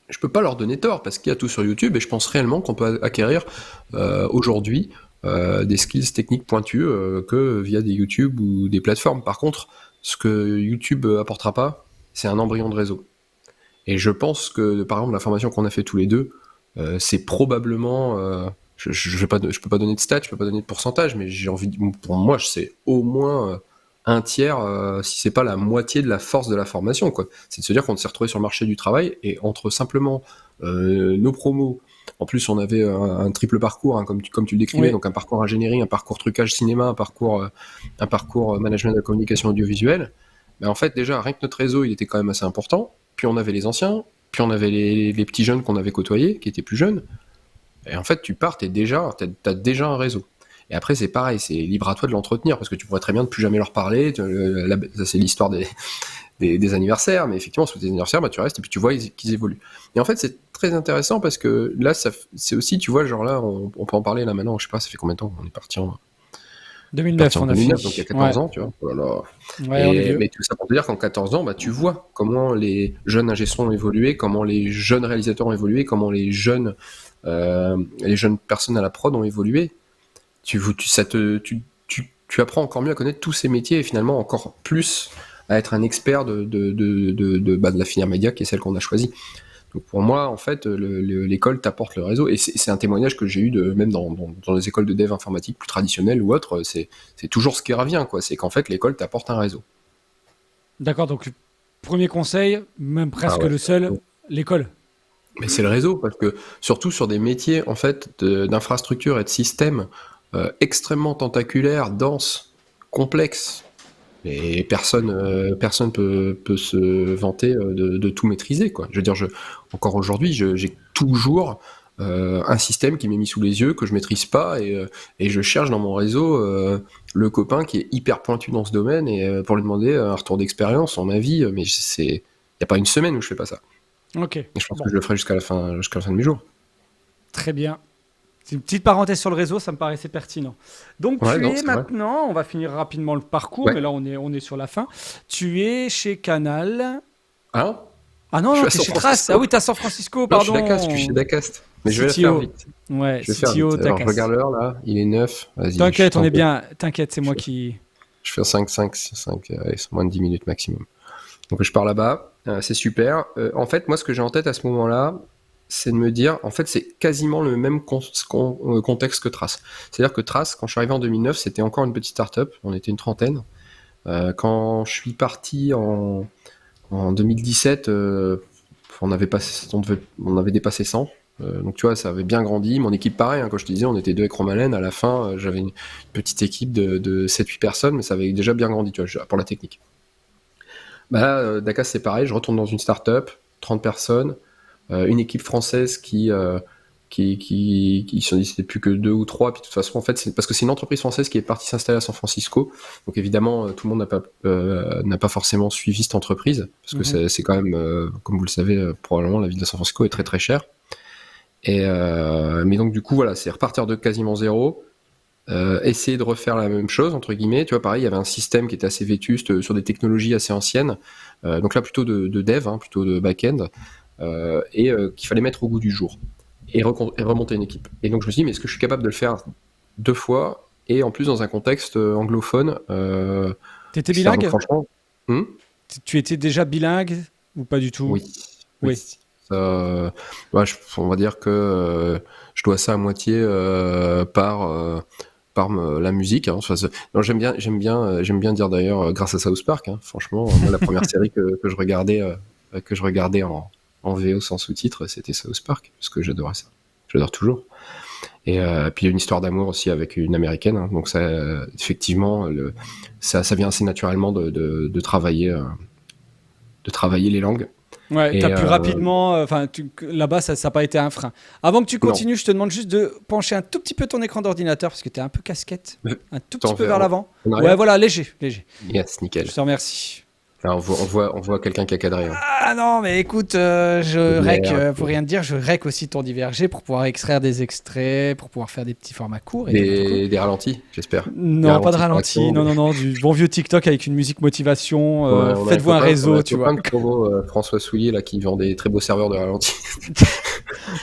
je peux pas leur donner tort parce qu'il y a tout sur YouTube et je pense réellement qu'on peut acquérir aujourd'hui des skills techniques pointus que via des YouTube ou des plateformes. Par contre, ce que YouTube apportera pas, c'est un embryon de réseau. Et je pense que, par exemple, la formation qu'on a fait tous les deux, c'est probablement... je peux pas donner de stats, je peux pas donner de pourcentage, mais pour moi, c'est au moins... un tiers, si c'est pas la moitié de la force de la formation, quoi. C'est de se dire qu'on s'est retrouvé sur le marché du travail et entre simplement nos promos, en plus on avait un triple parcours, hein, comme tu le décrivais, oui. Donc un parcours ingénierie, un parcours trucage cinéma, un parcours management de la communication audiovisuelle. Mais en fait déjà rien que notre réseau il était quand même assez important. Puis on avait les anciens, puis on avait les petits jeunes qu'on avait côtoyés, qui étaient plus jeunes. Et en fait tu pars, t'as déjà un réseau. Et après, c'est pareil, c'est libre à toi de l'entretenir, parce que tu pourrais très bien ne plus jamais leur parler. Ça, c'est l'histoire des anniversaires, mais effectivement, sur tes anniversaires, tu restes et puis tu vois qu'ils évoluent. Et en fait, c'est très intéressant parce que là, c'est aussi, tu vois, genre là, on peut en parler là maintenant, je sais pas, ça fait combien de temps? On est parti en 2009, on a fini. Donc il y a 14 ans, tu vois. Voilà. Ouais, mais tout ça pour te dire qu'en 14 ans, tu vois comment les jeunes ingé-son ont évolué, comment les jeunes réalisateurs ont évolué, comment les jeunes personnes à la prod ont évolué. Tu apprends encore mieux à connaître tous ces métiers et finalement encore plus à être un expert de la filière média qui est celle qu'on a choisie. Donc pour moi, en fait, l'école t'apporte le réseau et c'est un témoignage que j'ai eu même dans les écoles de dev informatique plus traditionnelles ou autres. C'est toujours ce qui revient, quoi. C'est qu'en fait, l'école t'apporte un réseau. D'accord. Donc premier conseil, même presque le seul, l'école. Mais c'est le réseau parce que surtout sur des métiers en fait d'infrastructure et de systèmes extrêmement tentaculaires, denses, complexes. Et personne peut se vanter de tout maîtriser, quoi. Je veux dire, encore aujourd'hui, j'ai toujours un système qui m'est mis sous les yeux, que je maîtrise pas, et je cherche dans mon réseau le copain qui est hyper pointu dans ce domaine, et pour lui demander un retour d'expérience, son avis, mais il n'y a pas une semaine où je fais pas ça. Ok. Et je pense que je le ferai jusqu'à la fin de mes jours. Très bien. C'est une petite parenthèse sur le réseau, ça me paraissait pertinent. Donc tu es maintenant, on va finir rapidement le parcours, mais là on est sur la fin. Tu es chez Canal. Ah non, tu es chez Trace. Ah oui, tu es à San Francisco, pardon. Je suis chez Dacast. Mais je vais le faire vite. Ouais, je vais faire vite. Alors, je regarde l'heure là, il est 9. Vas-y, t'inquiète, on est bien. T'inquiète, c'est moi qui... Je fais 5, moins de 10 minutes maximum. Donc je pars là-bas. C'est super. En fait, moi, ce que j'ai en tête à ce moment-là, c'est de me dire, en fait, c'est quasiment le même contexte que Trace. C'est-à-dire que Trace, quand je suis arrivé en 2009, c'était encore une petite start-up. On était une trentaine. Quand je suis parti en 2017, on avait dépassé 100. Donc tu vois, ça avait bien grandi. Mon équipe, pareil, hein, quand je te disais, on était deux avec Romain. À la fin, j'avais une petite équipe de 7-8 personnes, mais ça avait déjà bien grandi, tu vois, pour la technique. Bah là, Dakas, c'est pareil. Je retourne dans une start-up, 30 personnes, une équipe française qui c'était plus que 2 ou 3. Puis de toute façon, en fait, c'est parce que c'est une entreprise française qui est partie s'installer à San Francisco. Donc évidemment, tout le monde n'a pas forcément suivi cette entreprise parce que c'est quand même, comme vous le savez, probablement la ville de San Francisco est très très chère. Mais donc du coup, voilà, c'est repartir de quasiment zéro. Essayer de refaire la même chose entre guillemets, tu vois, pareil, il y avait un système qui était assez vétuste sur des technologies assez anciennes, donc là plutôt de dev, hein, plutôt de back-end, qu'il fallait mettre au goût du jour et remonter une équipe. Et donc je me suis dit, mais est-ce que je suis capable de le faire 2 fois et en plus dans un contexte anglophone? T'étais bilingue? Franchement, Tu étais déjà bilingue ou pas du tout? Oui. On va dire que je dois ça à moitié par la musique. Hein. Enfin, non, j'aime bien dire d'ailleurs grâce à South Park. Hein, franchement, moi, la première série que je regardais en VO sans sous-titres, c'était South Park parce que j'adorais ça. J'adore toujours. Et puis il y a une histoire d'amour aussi avec une américaine. Hein, donc ça, effectivement, ça vient assez naturellement de travailler les langues. Ouais, t'as pu rapidement. Là-bas, ça n'a pas été un frein. Avant que tu continues, je te demande juste de pencher un tout petit peu ton écran d'ordinateur parce que t'es un peu casquette. Un tout petit peu vers l'avant. Ouais, voilà, léger. Yes, nickel. Je te remercie. Là, on voit quelqu'un qui a cadré. Hein. Ah non, mais écoute, je rec, pour rien te dire, je rec aussi ton divergé pour pouvoir extraire des extraits, pour pouvoir faire des petits formats courts. Et des ralentis, j'espère. Non, pas de ralentis. Non, du bon vieux TikTok avec une musique motivation. Faites-vous un réseau, tu vois. François Soulier, là, qui vend des très beaux serveurs de ralentis.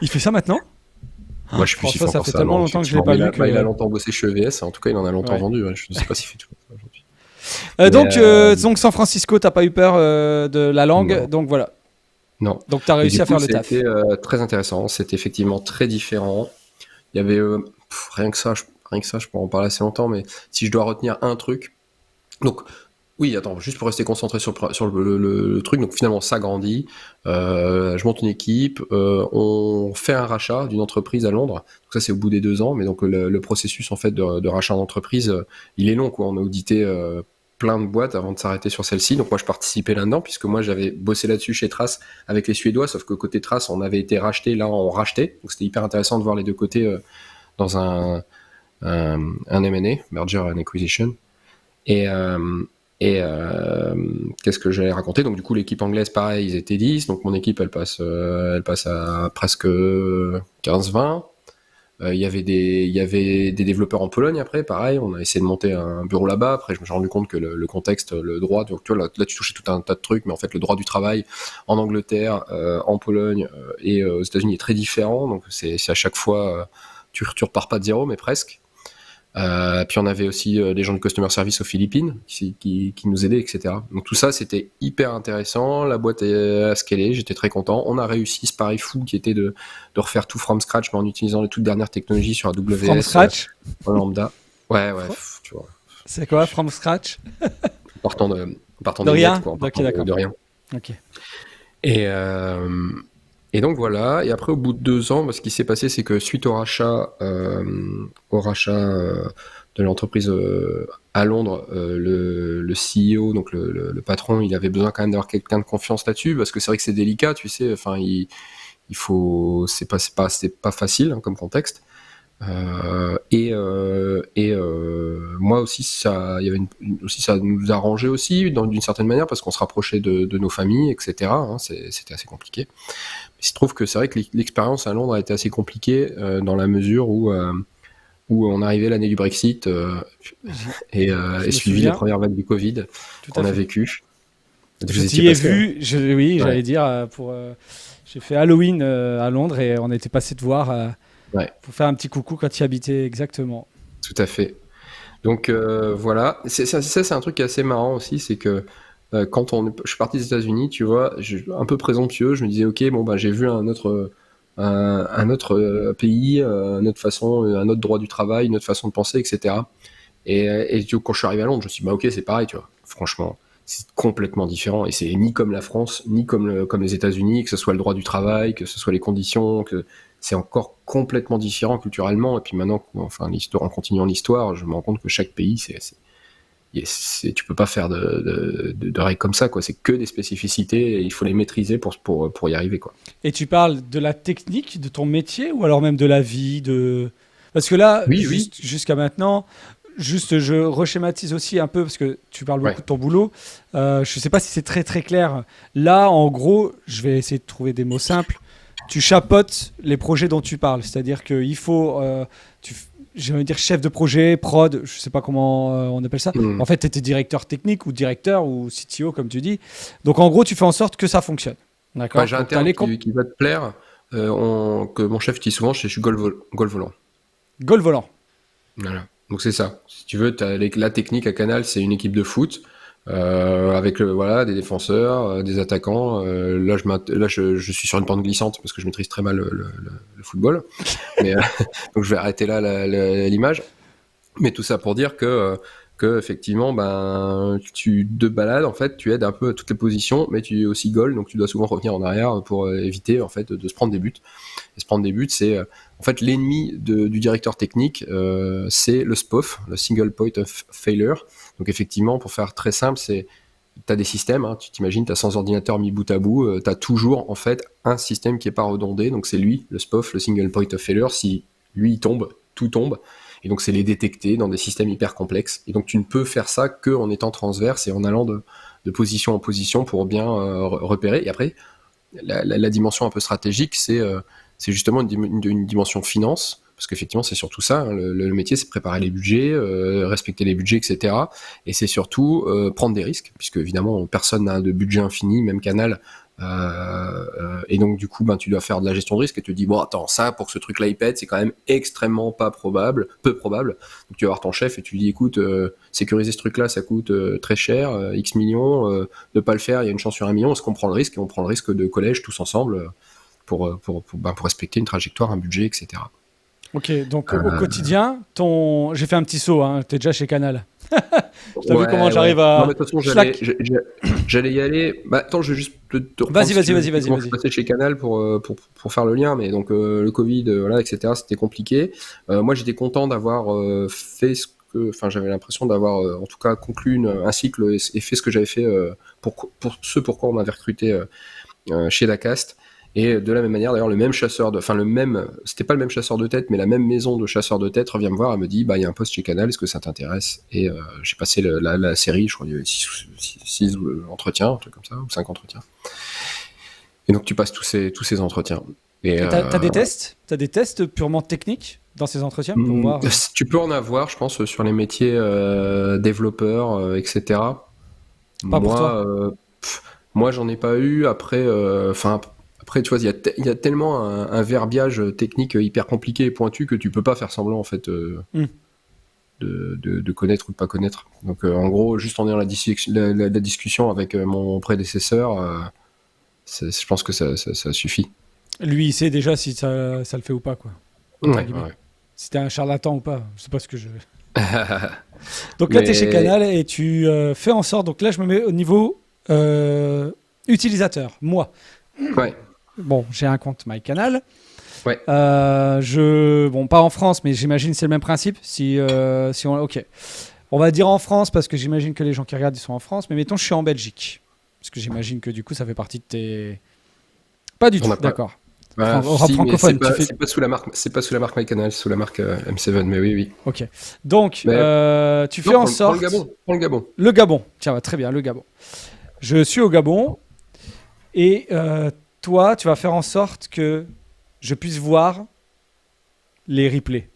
Il fait ça maintenant? Moi, je suis ça fait tellement longtemps que je l'ai pas vu. Il a longtemps bossé chez EVS, en tout cas, il en a longtemps vendu. Je ne sais pas s'il fait tout ça aujourd'hui. Donc San Francisco, t'as pas eu peur de la langue, non. Donc voilà. Non. Donc t'as réussi à faire le taf. C'était très intéressant, c'était effectivement très différent. Il y avait rien que ça, je pourrais en parler assez longtemps, mais si je dois retenir un truc, donc oui, attends, juste pour rester concentré sur le truc, donc finalement ça grandit, je monte une équipe, on fait un rachat d'une entreprise à Londres, donc ça c'est au bout des 2 ans, mais donc le processus en fait de rachat d'entreprise, il est long, quoi. On a audité plein de boîtes avant de s'arrêter sur celle-ci, donc moi je participais là-dedans, puisque moi j'avais bossé là-dessus chez Trace avec les Suédois, sauf que côté Trace on avait été racheté, là on rachetait, donc c'était hyper intéressant de voir les deux côtés dans un M&A, Merger and Acquisition, et qu'est-ce que j'allais raconter? Donc du coup l'équipe anglaise, pareil, ils étaient 10, donc mon équipe elle passe à presque 15-20. Il y avait des développeurs en Pologne après, pareil, on a essayé de monter un bureau là-bas. Après je me suis rendu compte que le contexte, le droit, donc tu vois là tu touchais tout un tas de trucs, mais en fait le droit du travail en Angleterre, en Pologne et aux États-Unis est très différent, donc c'est à chaque fois tu repars pas de zéro, mais presque. Puis on avait aussi des gens du customer service aux Philippines qui nous aidaient, etc. Donc tout ça c'était hyper intéressant, la boîte a scalé, j'étais très content. On a réussi ce pari fou qui était de refaire tout from scratch, mais en utilisant les toutes dernières technologies sur AWS. From scratch lambda. Ouais, tu vois. C'est quoi from scratch? Partant de rien, net, quoi, okay, d'accord. De rien. Ok. Et donc voilà, et après au bout de 2 ans, ce qui s'est passé, c'est que suite au rachat de l'entreprise à Londres, le CEO, donc le patron, il avait besoin quand même d'avoir quelqu'un de confiance là-dessus, parce que c'est vrai que c'est délicat, tu sais, enfin il faut, c'est pas facile hein, comme contexte. Moi aussi ça nous arrangeait aussi d'une certaine manière parce qu'on se rapprochait de nos familles, etc. Hein, c'était assez compliqué. Il se trouve que c'est vrai que l'expérience à Londres a été assez compliquée dans la mesure où on arrivait l'année du Brexit et suivi la première vague du Covid qu'on a vécu. J'y ai vu, j'allais dire j'ai fait Halloween à Londres et on était passé te voir. Pour faire un petit coucou quand tu y habitais exactement. Tout à fait. Donc voilà, c'est un truc qui est assez marrant aussi, c'est que je suis parti des États-Unis, tu vois, un peu présomptueux, je me disais, ok, bon, bah, j'ai vu un autre pays, une autre façon, un autre droit du travail, une autre façon de penser, etc. Et du coup, quand je suis arrivé à Londres, je me suis dit, bah, ok, c'est pareil, tu vois. Franchement, c'est complètement différent. Et c'est ni comme la France, ni comme les États-Unis, que ce soit le droit du travail, que ce soit les conditions, que c'est encore complètement différent culturellement. Et puis maintenant, enfin, en continuant l'histoire, je me rends compte que chaque pays, tu peux pas faire de règles comme ça, quoi. C'est que des spécificités et il faut les maîtriser pour y arriver, quoi. Et tu parles de la technique de ton métier ou alors même de la vie de... Parce que là, Oui. jusqu'à maintenant, juste je reschématise aussi un peu parce que tu parles beaucoup Ouais. de ton boulot. Je ne sais pas si c'est très très clair. Là, en gros, je vais essayer de trouver des mots simples. Tu chapeautes les projets dont tu parles. C'est-à-dire qu'il faut... j'ai envie de dire chef de projet, prod, je sais pas comment on appelle ça. Hmm. En fait, tu étais directeur technique ou directeur ou CTO, comme tu dis. Donc, en gros, tu fais en sorte que ça fonctionne. D'accord. Ouais, j'ai un Donc, t'as terme les qui va te plaire, que mon chef utilise souvent, je suis goal volant. goal volant. Voilà. Donc c'est ça. Si tu veux, la technique à Canal, c'est une équipe de foot avec voilà, des défenseurs, des attaquants. Je suis sur une pente glissante parce que je maîtrise très mal le football. Mais, donc je vais arrêter là l'image. Mais tout ça pour dire que effectivement, ben, tu te balades, en fait, tu aides un peu à toutes les positions, mais tu es aussi goal, donc tu dois souvent revenir en arrière pour éviter en fait de se prendre des buts. Et se prendre des buts, c'est en fait l'ennemi du directeur technique, c'est le SPOF, le Single Point of Failure. Donc effectivement, pour faire très simple, c'est tu as des systèmes, hein, tu t'imagines, tu as 100 ordinateurs mis bout à bout, tu as toujours en fait un système qui est pas redondé, donc c'est lui, le SPOF, le Single Point of Failure. Si lui il tombe, tout tombe. Et donc c'est les détecter dans des systèmes hyper complexes. Et donc tu ne peux faire ça qu'en étant transverse et en allant de position en position pour bien repérer. Et après, la dimension un peu stratégique, c'est justement une dimension finance, parce qu'effectivement c'est surtout ça, hein, le métier c'est préparer les budgets, respecter les budgets, etc. Et c'est surtout prendre des risques, puisque évidemment personne n'a de budget infini, même Canal. Et donc du coup ben, tu dois faire de la gestion de risque et te dis bon attends, ça pour que ce truc là il pète, c'est quand même extrêmement peu probable. Donc tu vas voir ton chef et tu lui dis écoute, sécuriser ce truc là ça coûte très cher, X millions, ne pas le faire il y a une chance sur 1 million. Est-ce qu'on prend le risque? Et on prend le risque de collège tous ensemble pour respecter une trajectoire, un budget, etc. Ok, donc au quotidien, j'ai fait un petit saut, hein, t'es déjà chez Canal. T'as vu comment j'arrive à... Non, mais de toute façon, j'allais y aller. Bah, attends, je vais juste te reprendre. Vas-y. Je suis passé chez Canal pour faire le lien, mais donc le Covid, voilà, etc., c'était compliqué. Moi, j'étais content d'avoir fait ce que... Enfin, j'avais l'impression d'avoir, en tout cas, conclu un cycle et fait ce que j'avais fait pour ce pourquoi on m'avait recruté chez Dacast. Et de la même manière, d'ailleurs, c'était pas le même chasseur de tête, mais la même maison de chasseurs de tête revient me voir et me dit, bah, il y a un poste chez Canal, est-ce que ça t'intéresse? Et j'ai passé la série, je crois, il y avait 6 entretiens, un truc comme ça, ou 5 entretiens. Et donc, tu passes tous ces entretiens. Et t'as des tests? T'as des tests purement techniques dans ces entretiens pour voir... Tu peux en avoir, je pense, sur les métiers développeurs, etc. Pas pour toi. Moi, j'en ai pas eu. Après, après, tu vois, il y a tellement un verbiage technique hyper compliqué et pointu que tu peux pas faire semblant en fait de connaître ou de pas connaître. Donc, en gros, juste en ayant la discussion avec mon prédécesseur, je pense que ça suffit. Lui, il sait déjà si ça le fait ou pas, quoi. Ouais. Si t'es un charlatan ou pas, je sais pas ce que je... Donc là, t'es chez Canal et tu fais en sorte... Donc là, je me mets au niveau utilisateur, moi. Ouais. Bon, j'ai un compte MyCanal. Ouais. Bon, pas en France, mais j'imagine que c'est le même principe. Ok. On va dire en France parce que j'imagine que les gens qui regardent ils sont en France. Mais mettons, je suis en Belgique. Parce que j'imagine que du coup, ça fait partie de tes... Pas du tout, d'accord. Francophone. C'est pas sous la marque MyCanal, c'est sous la marque M7, mais oui. Ok. Donc, tu fais en sorte... Prends le Gabon. Le Gabon. Tiens, très bien, le Gabon. Je suis au Gabon et toi, tu vas faire en sorte que je puisse voir les replays,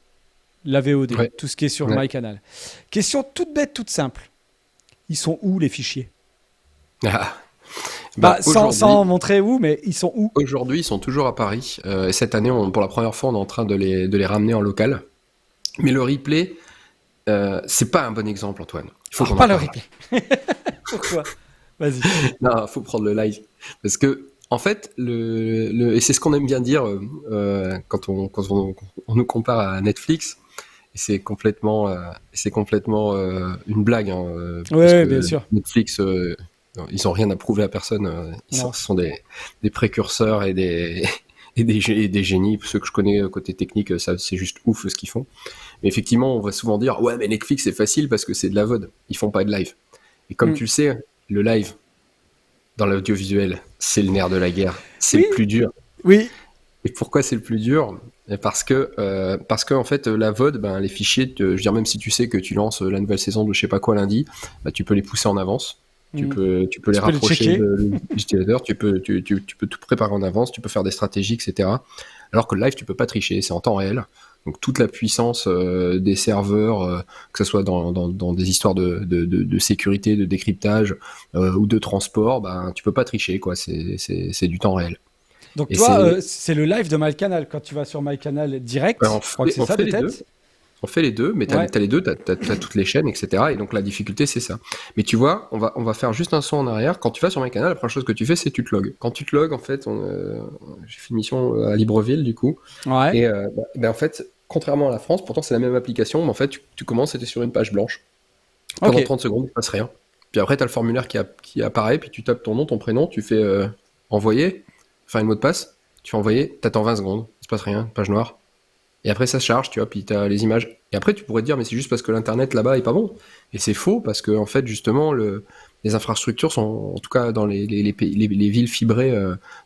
la VOD, tout ce qui est sur MyCanal. Question toute bête, toute simple. Ils sont où les fichiers? Sans montrer où, mais ils sont où? Aujourd'hui, ils sont toujours à Paris. Et cette année, pour la première fois, on est en train de les ramener en local. Mais le replay, c'est pas un bon exemple, Antoine. Il faut qu'on pas le replay. Pourquoi? Vas-y. Non, faut prendre le live. Parce que, en fait, et c'est ce qu'on aime bien dire quand on nous compare à Netflix, et c'est complètement une blague, hein, parce Ouais, que bien sûr. Netflix, non, ils ont rien à prouver à personne. Non. Ce sont des précurseurs et des génies. Ceux que je connais côté technique, ça, c'est juste ouf ce qu'ils font. Mais effectivement, on va souvent dire, ouais, mais Netflix, c'est facile parce que c'est de la VOD. Ils font pas de live. Et comme Mm. tu le sais, le live dans l'audiovisuel, c'est le nerf de la guerre. C'est Oui, le plus dur. oui. Et pourquoi c'est le plus dur? Parce que en fait, la VOD, ben, les fichiers, je veux dire, même si tu sais que tu lances la nouvelle saison de je sais pas quoi lundi, bah, tu peux les pousser en avance. Tu Mm. peux, tu peux les Tu peux les rapprocher checker. de l'utilisateur, tu peux tout préparer en avance, tu peux faire des stratégies, etc. Alors que le live, tu peux pas tricher, c'est en temps réel. Donc toute la puissance des serveurs, que ce soit dans des histoires de sécurité, de décryptage ou de transport, ben, tu peux pas tricher, quoi. C'est du temps réel. Donc Et toi, c'est, c'est le live de MyCanal. Quand tu vas sur MyCanal ben, direct, je crois que c'est on ça fait de les deux. tête. On fait les deux, mais Ouais. t'as les deux, t'as toutes les chaînes, etc. Et donc la difficulté, c'est ça. Mais tu vois, on va faire juste un saut en arrière. Quand tu vas sur MyCanal, la première chose que tu fais, c'est tu te logs. Quand tu te logs, en fait, j'ai fait une mission à Libreville, du coup. Ouais. Et en fait, contrairement à la France, pourtant c'est la même application, mais en fait, tu commences, c'était sur une page blanche. Pendant Ok. 30 secondes, il ne passe rien. Puis après, tu as le formulaire qui apparaît, puis tu tapes ton nom, ton prénom, tu fais envoyer, faire une mot de passe, tu fais envoyer, t'attends 20 secondes, il se passe rien, page noire. Et après, ça se charge, tu vois, puis tu as les images. Et après, tu pourrais te dire, mais c'est juste parce que l'Internet là-bas est pas bon. Et c'est faux, parce que, en fait, justement, les infrastructures sont, en tout cas, dans les villes fibrées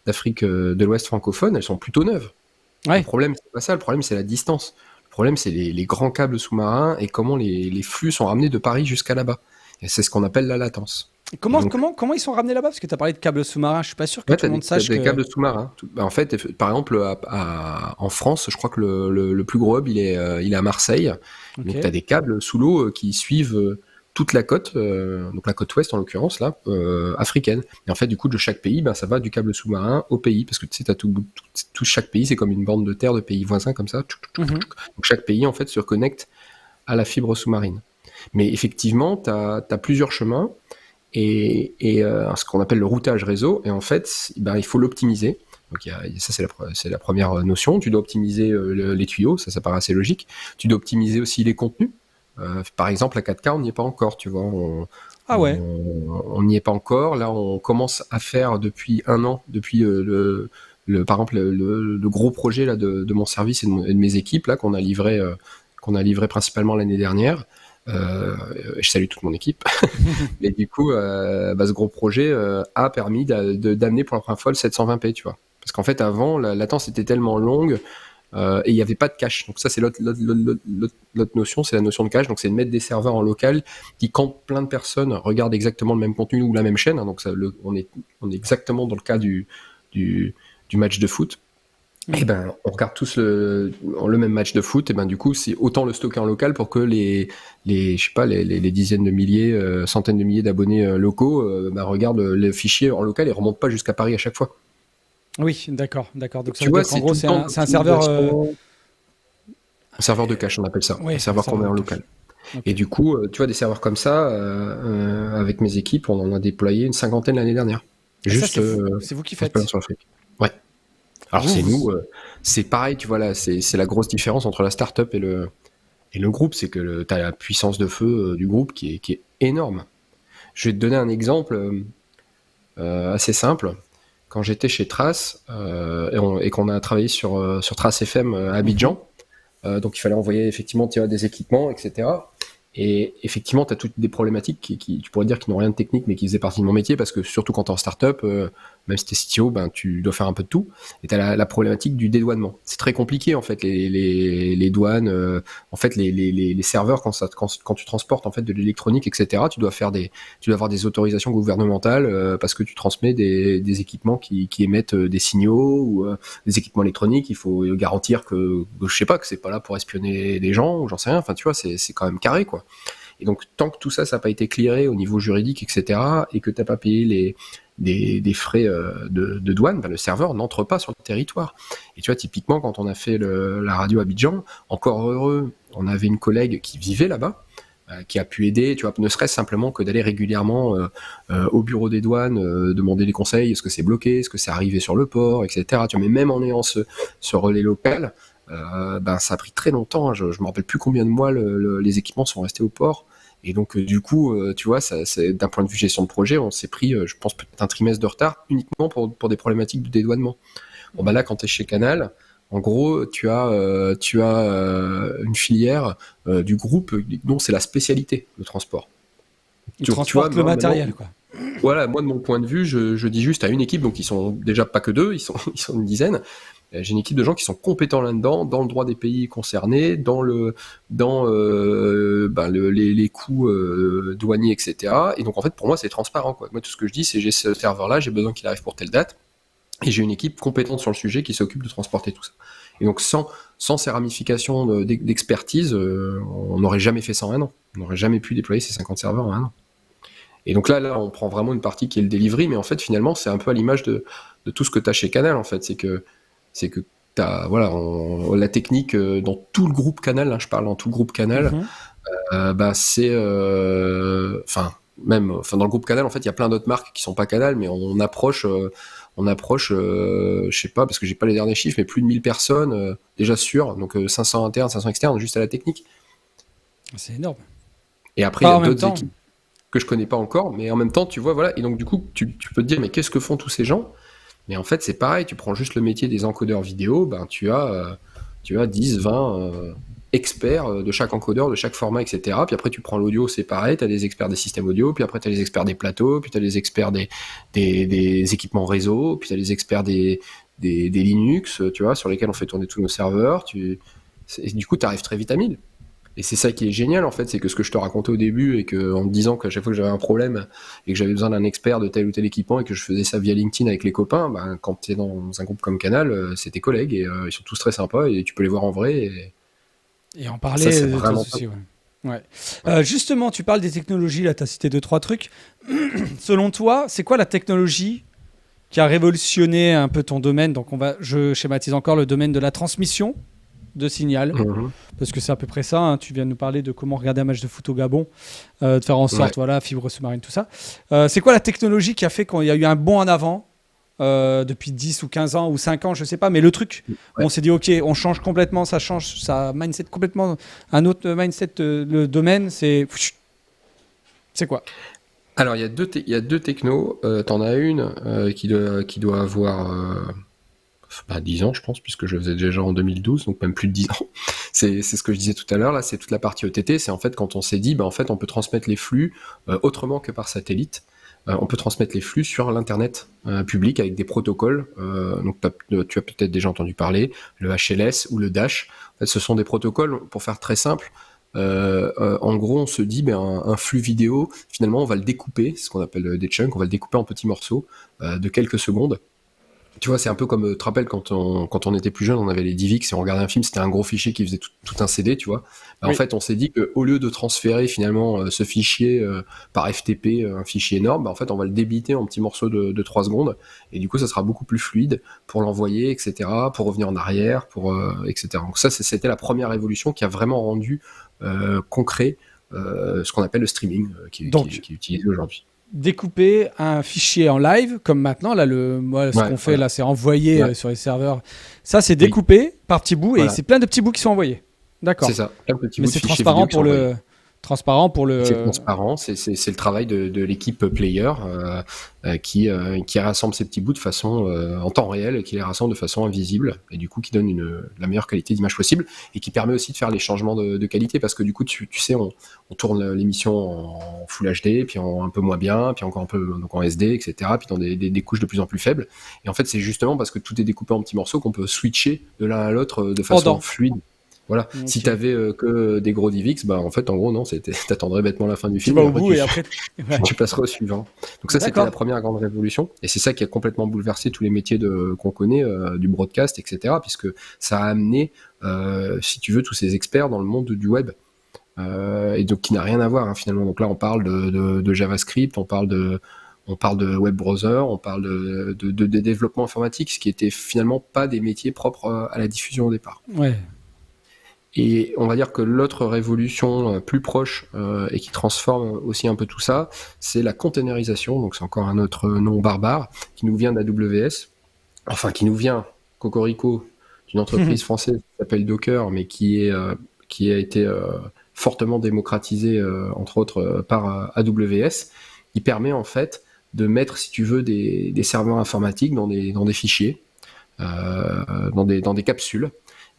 d'Afrique de l'Ouest francophone, elles sont plutôt neuves. Le Ouais. problème, c'est pas ça, le problème, c'est la distance. Le problème, c'est les grands câbles sous-marins et comment les flux sont ramenés de Paris jusqu'à là-bas. Et c'est ce qu'on appelle la latence. Et Comment, donc, comment, comment ils sont ramenés là-bas? Parce que tu as parlé de câbles sous-marins. Je suis pas sûr que ouais, tout le monde t'as sache des que. câbles sous-marins. En fait, par exemple, en France, je crois que le plus gros hub, il est à Marseille. Ok. Donc, tu as des câbles sous l'eau qui suivent toute la côte, donc la côte ouest en l'occurrence, là, africaine. Et en fait, du coup, de chaque pays, ben, ça va du câble sous-marin au pays, parce que tu sais, chaque pays, c'est comme une bande de terre de pays voisins, comme ça. Mhm. Donc, chaque pays, en fait, se reconnecte à la fibre sous-marine. Mais effectivement, tu as plusieurs chemins et ce qu'on appelle le routage réseau. Et en fait, ben, il faut l'optimiser. Donc ça, c'est la première notion. Tu dois optimiser les tuyaux, ça paraît assez logique. Tu dois optimiser aussi les contenus. Par exemple, la 4K, on n'y est pas encore, tu vois. Ah ouais. On n'y est pas encore. Là, on commence à faire depuis un an, depuis par exemple, le gros projet là, de mon service et de mes équipes là, qu'on a livré principalement l'année dernière. Je salue toute mon équipe. Et du coup, ce gros projet a permis d'amener pour la première fois le 720p, tu vois. Parce qu'en fait, avant, la latence était tellement longue et il n'y avait pas de cache. Donc ça, c'est l'autre notion, c'est la notion de cache. Donc c'est de mettre des serveurs en local qui, quand plein de personnes regardent exactement le même contenu ou la même chaîne, hein, donc on est exactement dans le cas du match de foot. Et ben, on regarde tous le même match de foot, et ben du coup, c'est autant le stocker en local pour que je sais pas, les dizaines de milliers, centaines de milliers d'abonnés locaux regardent le fichier en local et remontent pas jusqu'à Paris à chaque fois. Oui, d'accord, d'accord. Donc ça Tu veut vois, dire qu'en c'est gros, tout le c'est temps un serveur. un serveur de cache, on appelle ça, Oui, un serveur qu'on met en local. Ok. Et du coup, tu vois, des serveurs comme ça, avec mes équipes, on en a déployé une cinquantaine l'année dernière. Et ça, Juste c'est c'est vous qui principalement faites. sur l'Afrique. Ouais. Alors c'est nous, c'est pareil, tu vois là, c'est la grosse différence entre la startup et le groupe, c'est que tu as la puissance de feu du groupe qui est énorme. Je vais te donner un exemple assez simple. Quand j'étais chez Trace et qu'on a travaillé sur Trace FM à Abidjan, donc il fallait envoyer effectivement des équipements, etc. Et effectivement, tu as toutes des problématiques qui, tu pourrais dire, qui n'ont rien de technique, mais qui faisaient partie de mon métier, parce que surtout quand tu es en startup, même si tu es CTO, ben, tu dois faire un peu de tout. Et tu as la problématique du dédouanement. C'est très compliqué, en fait, les douanes, en fait, les serveurs, quand tu transportes en fait, de l'électronique, etc., tu dois avoir des autorisations gouvernementales parce que tu transmets des équipements qui émettent des signaux ou des équipements électroniques. Il faut garantir que je sais pas, que c'est pas là pour espionner des gens, ou j'en sais rien. Enfin, tu vois, c'est quand même carré, quoi. Et donc, tant que tout ça, ça n'a pas été clearé au niveau juridique, etc., et que tu n'as pas payé des frais de douane, ben le serveur n'entre pas sur le territoire. Et tu vois, typiquement, quand on a fait la radio Abidjan, encore heureux, on avait une collègue qui vivait là-bas, qui a pu aider, tu vois, ne serait-ce simplement que d'aller régulièrement au bureau des douanes, demander des conseils, est-ce que c'est bloqué, est-ce que c'est arrivé sur le port, etc. Tu vois, mais même en ayant ce relais local, ça a pris très longtemps, je me rappelle plus combien de mois les équipements sont restés au port. Et donc, du coup, tu vois, c'est, d'un point de vue gestion de projet, on s'est pris, je pense, peut-être un trimestre de retard uniquement pour des problématiques de dédouanement. Bon, bah là, quand tu es chez Canal, en gros, tu as une filière du groupe dont c'est la spécialité, le transport. Ils transportent le matériel, quoi. Voilà, moi, de mon point de vue, je dis juste à une équipe, donc ils sont déjà pas que deux, ils sont une dizaine. J'ai une équipe de gens qui sont compétents là-dedans, dans le droit des pays concernés, dans les coûts douaniers, etc. Et donc, en fait, pour moi, c'est transparent, quoi. Moi, tout ce que je dis, c'est j'ai ce serveur-là, j'ai besoin qu'il arrive pour telle date, et j'ai une équipe compétente sur le sujet qui s'occupe de transporter tout ça. Et donc, sans ces ramifications d'expertise, on n'aurait jamais fait ça en un an. On n'aurait jamais pu déployer ces 50 serveurs en un an. Et donc là, on prend vraiment une partie qui est le delivery, mais en fait, finalement, c'est un peu à l'image de tout ce que tu as chez Canal, en fait. C'est que t'as, voilà, la technique dans tout le groupe Canal, hein, je parle dans tout le groupe Canal, c'est, dans le groupe Canal, en fait, il y a plein d'autres marques qui sont pas Canal, mais on approche, je sais pas, parce que j'ai pas les derniers chiffres, mais plus de 1000 personnes déjà sûres, donc 500 internes, 500 externes, juste à la technique. C'est énorme. Et après, il y a d'autres équipes que je connais pas encore, mais en même temps, tu vois, voilà, et donc du coup, tu peux te dire, mais qu'est-ce que font tous ces gens ? Mais en fait, c'est pareil, tu prends juste le métier des encodeurs vidéo, tu as 10, 20 experts de chaque encodeur, de chaque format, etc. Puis après, tu prends l'audio, c'est pareil, tu as des experts des systèmes audio, puis après, tu as les experts des plateaux, puis tu as les experts des équipements réseau, puis tu as les experts des Linux, tu vois, sur lesquels on fait tourner tous nos serveurs. Et du coup, tu arrives très vite à 1000. Et c'est ça qui est génial, en fait, c'est que ce que je te racontais au début, et que en me disant qu'à chaque fois que j'avais un problème et que j'avais besoin d'un expert de tel ou tel équipement et que je faisais ça via LinkedIn avec les copains, quand tu es dans un groupe comme Canal, c'est tes collègues et ils sont tous très sympas et tu peux les voir en vrai. Et en parler, ça, c'est vraiment aussi, ouais. Justement, tu parles des technologies, là, tu as cité 2-3 trucs. Selon toi, c'est quoi la technologie qui a révolutionné un peu ton domaine ? Donc, je schématise encore le domaine de la transmission de signal, parce que c'est à peu près ça, hein. Tu viens de nous parler de comment regarder un match de foot au Gabon, de faire en sorte, voilà, fibre sous-marine, tout ça. C'est quoi la technologie qui a fait qu'il y a eu un bond en avant depuis 10 ou 15 ans ou 5 ans, je sais pas, mais le truc, on s'est dit, ok, on change complètement, ça change, ça mindset complètement, un autre mindset, le domaine, c'est quoi ? Alors, il y a deux technos, t'en as une qui doit avoir 10 ans, je pense, puisque je le faisais déjà en 2012, donc même plus de 10 ans. C'est ce que je disais tout à l'heure, là, c'est toute la partie OTT, c'est en fait quand on s'est dit, en fait, on peut transmettre les flux autrement que par satellite. On peut transmettre les flux sur l'internet public avec des protocoles. Donc tu as peut-être déjà entendu parler, le HLS ou le Dash. En fait, ce sont des protocoles, pour faire très simple. En gros, on se dit, un flux vidéo, finalement, on va le découper, c'est ce qu'on appelle des chunks, on va le découper en petits morceaux de quelques secondes. Tu vois, c'est un peu comme, tu te rappelles, quand on était plus jeune, on avait les DivX et on regardait un film, c'était un gros fichier qui faisait tout un CD, tu vois. En fait, on s'est dit qu'au lieu de transférer finalement ce fichier par FTP, un fichier énorme, en fait, on va le débiter en petits morceaux de 3 secondes, et du coup, ça sera beaucoup plus fluide pour l'envoyer, etc., pour revenir en arrière, etc. Donc ça, c'était la première évolution qui a vraiment rendu concret ce qu'on appelle le streaming, qui est utilisé aujourd'hui. Découper un fichier en live, comme maintenant, là, qu'on fait, là, c'est envoyé sur les serveurs. Ça, c'est découpé par petits bouts, et c'est plein de petits bouts qui sont envoyés. D'accord. C'est ça, plein de petits bouts de fichiers vidéo qui sont envoyés. C'est transparent, c'est le travail de l'équipe player qui rassemble ces petits bouts de façon en temps réel, et qui les rassemble de façon invisible, et du coup qui donne la meilleure qualité d'image possible, et qui permet aussi de faire les changements de qualité, parce que du coup tu sais, on tourne l'émission en Full HD, puis un peu moins bien, puis encore un peu donc en SD, etc., puis dans des couches de plus en plus faibles, et en fait c'est justement parce que tout est découpé en petits morceaux qu'on peut switcher de l'un à l'autre de façon fluide. Voilà. Okay. Si t'avais que des gros DivX, en fait, en gros, non, t'attendrais bêtement la fin du film. Tu vas au bout et après, tu passeras au suivant. Donc ça, c'était la première grande révolution. Et c'est ça qui a complètement bouleversé tous les métiers qu'on connaît, du broadcast, etc., puisque ça a amené, si tu veux, tous ces experts dans le monde du web. Et donc, qui n'a rien à voir, hein, finalement. Donc là, on parle de JavaScript, on parle de web browser, on parle de développement informatique, ce qui était finalement pas des métiers propres à la diffusion au départ. Ouais. Et on va dire que l'autre révolution plus proche et qui transforme aussi un peu tout ça, c'est la containerisation. Donc c'est encore un autre nom barbare qui nous vient d'AWS, enfin qui nous vient, cocorico, d'une entreprise française qui s'appelle Docker, mais qui a été fortement démocratisée, entre autres, par AWS, qui permet en fait de mettre, si tu veux, des serveurs informatiques dans des fichiers, dans des capsules.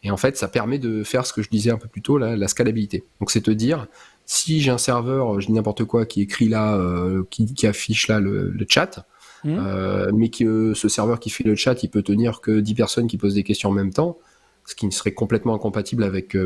Et en fait, ça permet de faire ce que je disais un peu plus tôt, la scalabilité. Donc, c'est te dire, si j'ai un serveur, je dis n'importe quoi, qui écrit là, qui affiche là le chat, mais que ce serveur qui fait le chat, il peut tenir que 10 personnes qui posent des questions en même temps, ce qui serait complètement incompatible avec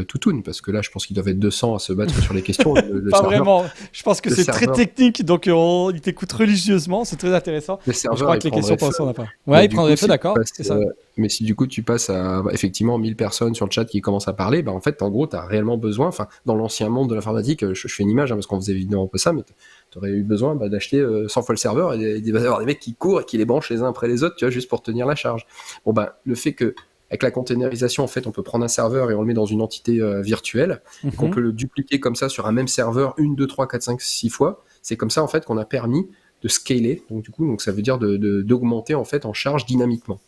Toutoun, parce que là, je pense qu'ils doivent être 200 à se battre sur les questions. Le Pas serveur, vraiment. Je pense que c'est très serveur- technique, donc ils t'écoutent religieusement. C'est très intéressant. le Je serveur, crois il que les questions prendrait pour l'instant, on n'a pas. Mais Ouais, il du prendrait coup, feu, si d'accord. tu passes, C'est ça. mais si du coup tu passes à effectivement 1000 personnes sur le chat qui commencent à parler, bah en fait, en gros, tu as réellement besoin, enfin, dans l'ancien monde de l'informatique, je fais une image, parce qu'on faisait évidemment un peu ça, mais tu aurais eu besoin d'acheter 100 fois le serveur, et il va y avoir des mecs qui courent et qui les branchent les uns après les autres, tu vois, juste pour tenir la charge. Bon, bah, le fait que avec la containerisation, en fait, on peut prendre un serveur et on le met dans une entité virtuelle, qu'on peut le dupliquer comme ça sur un même serveur 1, 2, 3, 4, 5, 6 fois. C'est comme ça, en fait, qu'on a permis de scaler. Donc, du coup, ça veut dire d'augmenter, en fait, en charge dynamiquement.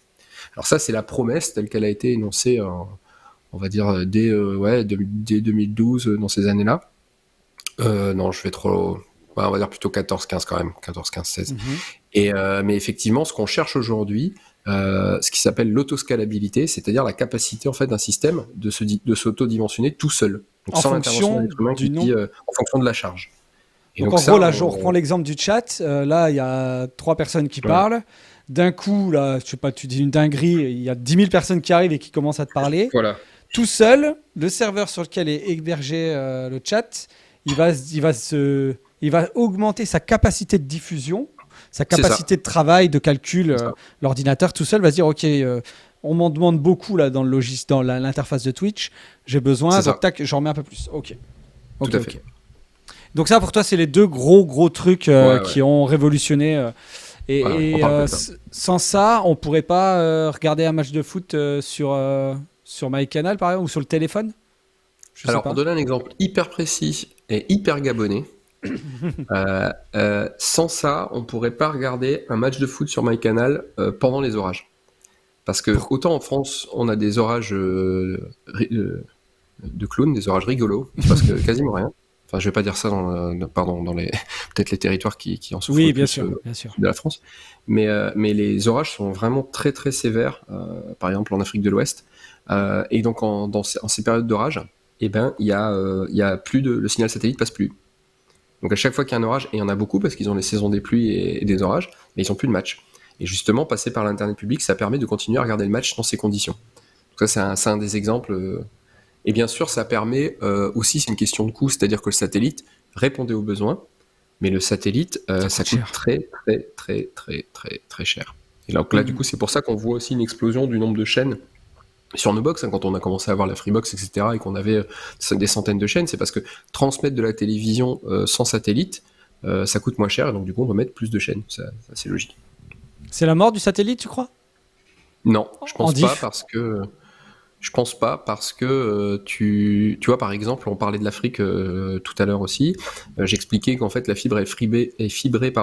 Alors ça, c'est la promesse telle qu'elle a été énoncée, on va dire, dès 2012, dans ces années-là. Non, je vais trop... Ouais, on va dire plutôt 14-15 quand même, 14-15-16. Mais effectivement, ce qu'on cherche aujourd'hui, ce qui s'appelle l'autoscalabilité, c'est-à-dire la capacité en fait d'un système de s'auto-dimensionner tout seul, donc En sans l'intervention fonction d'un être humain du en fonction de la charge. Et Donc en ça, gros, là, je reprends l'exemple du chat. Là, il y a 3 personnes qui parlent. D'un coup, là, je sais pas, tu dis une dinguerie, il y a 10 000 personnes qui arrivent et qui commencent à te parler. voilà. Tout seul, le serveur sur lequel est hébergé le chat, il va augmenter sa capacité de diffusion, sa capacité de travail, de calcul. L'ordinateur tout seul va se dire, OK, on m'en demande beaucoup là, dans l'interface de Twitch. J'ai besoin, donc tac, j'en remets un peu plus. OK. Tout à fait. Donc ça, pour toi, c'est les deux gros trucs qui ont révolutionné. Sans ça, on pourrait pas regarder un match de foot sur MyCanal, par exemple, ou sur le téléphone. Alors, pour donner un exemple hyper précis et hyper gabonais, sans ça, on pourrait pas regarder un match de foot sur MyCanal pendant les orages. Parce que autant en France, on a des orages de clowns, des orages rigolos, il se passe quasiment rien. Enfin, je vais pas dire ça dans les peut-être les territoires qui en souffrent oui, le bien plus sûr, bien sûr. de la France. Mais les orages sont vraiment très très sévères, par exemple en Afrique de l'Ouest. Et donc en ces périodes d'orage, eh ben il y a plus le signal satellite passe plus. Donc à chaque fois qu'il y a un orage, et il y en a beaucoup parce qu'ils ont les saisons des pluies et des orages, mais ils ont plus de match. Et justement, passer par l'internet public, ça permet de continuer à regarder le match dans ces conditions. Donc ça, c'est un des exemples. Et bien sûr, ça permet aussi, c'est une question de coût, c'est-à-dire que le satellite répondait aux besoins, mais le satellite, ça coûte très, très, très, très, très, très cher. Et donc là, du coup, c'est pour ça qu'on voit aussi une explosion du nombre de chaînes sur nos box, quand on a commencé à avoir la Freebox, etc., et qu'on avait des centaines de chaînes, c'est parce que transmettre de la télévision sans satellite, ça coûte moins cher, et donc du coup, on va mettre plus de chaînes. Ça, c'est logique. C'est la mort du satellite, tu crois ? Non, je pense pas parce que tu vois, par exemple, on parlait de l'Afrique tout à l'heure aussi. J'expliquais qu'en fait la fibre est fibrée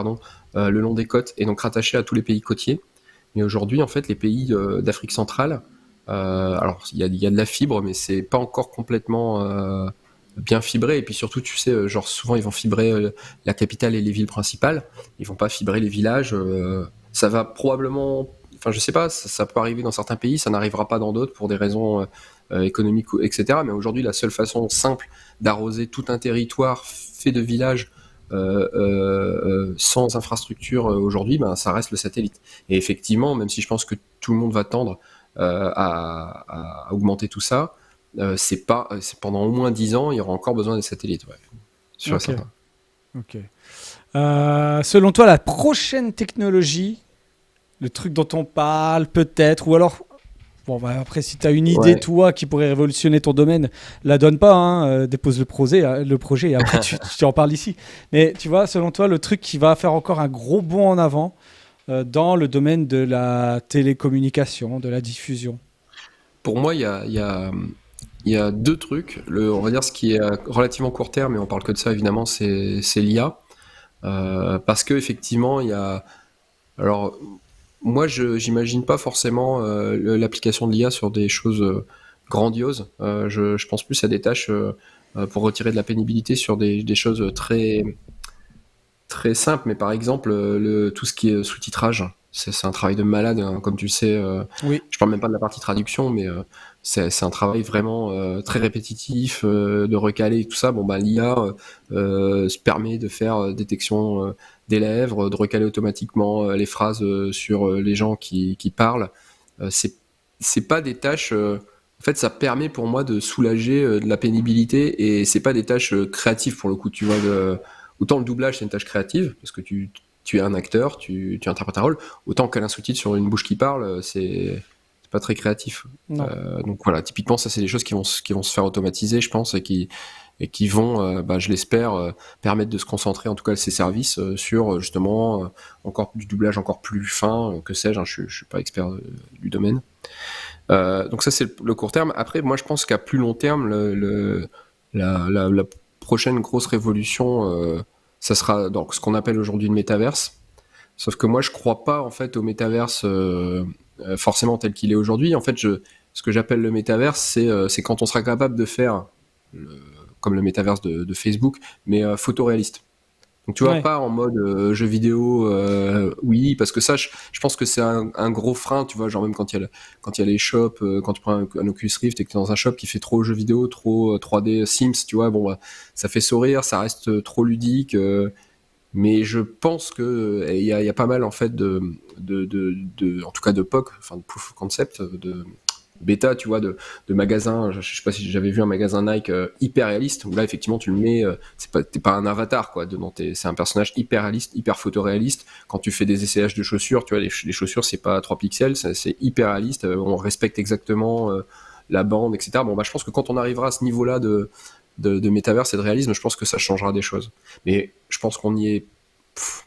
le long des côtes et donc rattachée à tous les pays côtiers. Mais aujourd'hui, en fait, les pays d'Afrique centrale, alors il y a de la fibre, mais c'est pas encore complètement bien fibré. Et puis surtout, tu sais, genre souvent ils vont fibrer la capitale et les villes principales. Ils vont pas fibrer les villages. Ça va probablement, enfin je sais pas, ça peut arriver dans certains pays, ça n'arrivera pas dans d'autres pour des raisons économiques, etc. Mais aujourd'hui, la seule façon simple d'arroser tout un territoire fait de villages sans infrastructure aujourd'hui, ben, ça reste le satellite. Et effectivement, même si je pense que tout le monde va tendre à augmenter tout ça, c'est pendant au moins 10 ans, il y aura encore besoin des satellites. Ouais. Sûr et certain. Ok. Selon toi, la prochaine technologie, le truc dont on parle peut-être, ou alors, bon, bah après, si tu as une idée, toi, qui pourrait révolutionner ton domaine, la donne pas, hein, dépose le projet et après tu en parles ici. Mais tu vois, selon toi, le truc qui va faire encore un gros bond en avant dans le domaine de la télécommunication, de la diffusion. Pour moi, il y a il y a deux trucs. On va dire ce qui est relativement court terme, et on parle que de ça évidemment, c'est l'IA. Parce que effectivement, il y a. Alors, moi, j'imagine pas forcément l'application de l'IA sur des choses grandioses. Je pense plus à des tâches pour retirer de la pénibilité sur des choses très très simples. Mais par exemple, tout ce qui est sous-titrage, c'est un travail de malade, hein, comme tu le sais. Oui. Je parle même pas de la partie traduction, mais c'est un travail vraiment très répétitif, de recaler et tout ça. Bon, bah, l'IA se permet de faire détection des lèvres, de recaler automatiquement les phrases sur les gens qui parlent. C'est pas des tâches. En fait, ça permet pour moi de soulager de la pénibilité, et c'est pas des tâches créatives pour le coup. Tu vois, autant le doublage c'est une tâche créative parce que tu es un acteur, tu interprètes un rôle, autant qu'un sous-titre sur une bouche qui parle, c'est pas très créatif. Non. Donc voilà, typiquement ça c'est des choses qui vont se faire automatiser, je pense, et qui vont, je l'espère, permettre de se concentrer, en tout cas ces services, sur justement encore du doublage encore plus fin, que sais-je, hein, je suis pas expert du domaine. Donc ça c'est le court terme. Après, moi je pense qu'à plus long terme, la prochaine grosse révolution, ça sera donc ce qu'on appelle aujourd'hui le métaverse. Sauf que moi, je crois pas en fait au métaverse forcément tel qu'il est aujourd'hui. En fait, ce que j'appelle le métaverse, c'est quand on sera capable de faire comme le métaverse de Facebook, mais photoréaliste. Donc tu vois, Ouais. pas en mode jeu vidéo, oui, parce que ça, je pense que c'est un gros frein, tu vois, genre même quand il y a les shops, quand tu prends un Oculus Rift et que tu es dans un shop qui fait trop jeu vidéo, trop 3D Sims, tu vois, bon, bah, ça fait sourire, ça reste trop ludique, mais je pense que il y a pas mal en fait en tout cas de POC, enfin de proof of concept, de bêta, tu vois, de magasins. Je sais pas si j'avais vu un magasin Nike hyper réaliste où là effectivement tu le mets, t'es pas un avatar quoi, c'est un personnage hyper réaliste, hyper photoréaliste. Quand tu fais des essayages de chaussures, tu vois, les chaussures c'est pas 3 pixels, c'est hyper réaliste. On respecte exactement la bande, etc. Bon bah je pense que quand on arrivera à ce niveau-là de métaverse et de réalisme, je pense que ça changera des choses. Mais je pense qu'on y est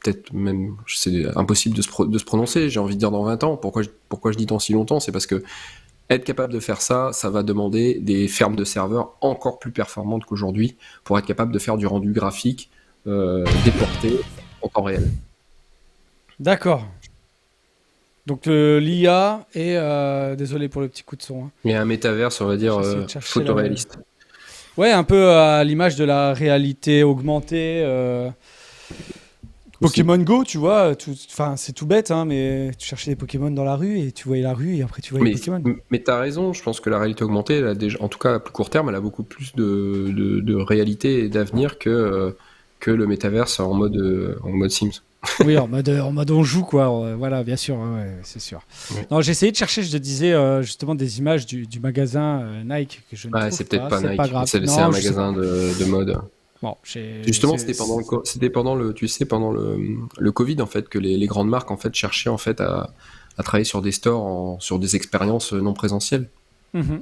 peut-être même, c'est impossible de se prononcer, j'ai envie de dire dans 20 ans. Pourquoi je dis dans si longtemps? C'est parce que être capable de faire ça, ça va demander des fermes de serveurs encore plus performantes qu'aujourd'hui pour être capable de faire du rendu graphique déporté en temps réel. D'accord. Donc l'IA et désolé pour le petit coup de son, hein. Mais un métaverse, on va dire, J'essaie de chercher photoréaliste. Ouais, un peu à l'image de la réalité augmentée. Aussi. Pokémon Go, tu vois, enfin c'est tout bête, hein, mais tu cherchais des Pokémon dans la rue et tu voyais la rue et après tu voyais les Pokémon. Mais t'as raison, je pense que la réalité augmentée, elle a déjà, en tout cas à plus court terme, elle a beaucoup plus de réalité et d'avenir que le métaverse en mode Sims. Oui, en mode on joue quoi, voilà, bien sûr, ouais, c'est sûr. Oui. Non, j'ai essayé de chercher, je te disais justement des images du magasin Nike que je ne Ouais, trouve c'est peut-être pas c'est Nike, pas grave. c'est Non, un je sais magasin pas. de mode. Bon, Justement, c'était pendant tu sais, pendant le Covid en fait, que les grandes marques en fait cherchaient en fait à travailler sur des stores, sur des expériences non présentielles. Mhm.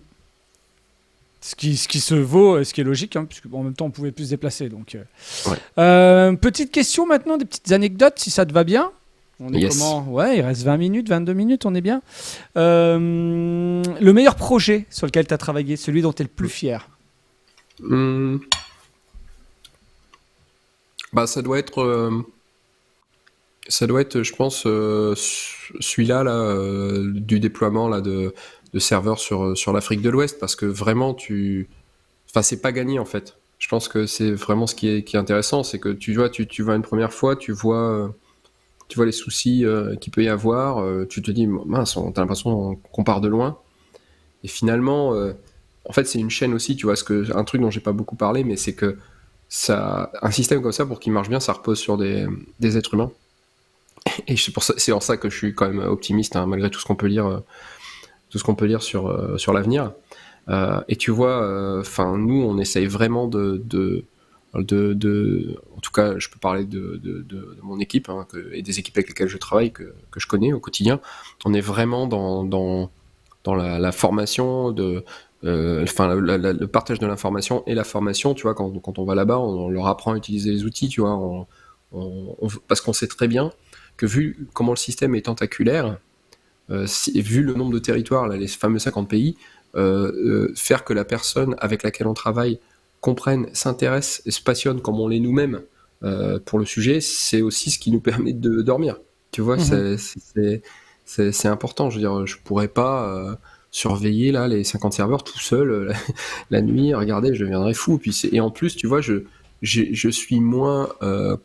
Ce qui se vaut, ce qui est logique, hein, puisque en même temps on pouvait plus se déplacer. Donc, Ouais. petite question maintenant, des petites anecdotes, si ça te va bien. On est Yes. comment? Ouais, il reste 20 minutes, 22 minutes, on est bien. Le meilleur projet sur lequel tu as travaillé, celui dont tu es le plus fier? Hum, Bah ça doit être, je pense, celui-là là, du déploiement là de serveurs sur l'Afrique de l'Ouest, parce que vraiment enfin c'est pas gagné en fait. Je pense que c'est vraiment ce qui est intéressant, c'est que tu vas une première fois, tu vois les soucis qu'il peut y avoir, tu te dis mince, t'as l'impression qu'on part de loin, et finalement, en fait c'est une chaîne aussi, tu vois, un truc dont j'ai pas beaucoup parlé, mais c'est que un système comme ça, pour qu'il marche bien, ça repose sur des êtres humains. Et c'est en ça que je suis quand même optimiste, hein, malgré tout ce qu'on peut lire, sur l'avenir. Et tu vois, enfin nous, on essaye vraiment en tout cas, je peux parler de mon équipe, hein, et des équipes avec lesquelles je travaille, que je connais au quotidien. On est vraiment dans la formation enfin le partage de l'information et la formation. Tu vois, quand on va là-bas, on leur apprend à utiliser les outils. Tu vois, parce qu'on sait très bien que vu comment le système est tentaculaire, vu le nombre de territoires, là, les fameux 50 pays, faire que la personne avec laquelle on travaille comprenne, s'intéresse et se passionne comme on l'est nous-mêmes pour le sujet, c'est aussi ce qui nous permet de dormir. Tu vois, c'est important. Je veux dire, je pourrais pas surveiller là les 50 serveurs tout seul la nuit. Regardez, je deviendrais fou. Et en plus, tu vois, je suis moins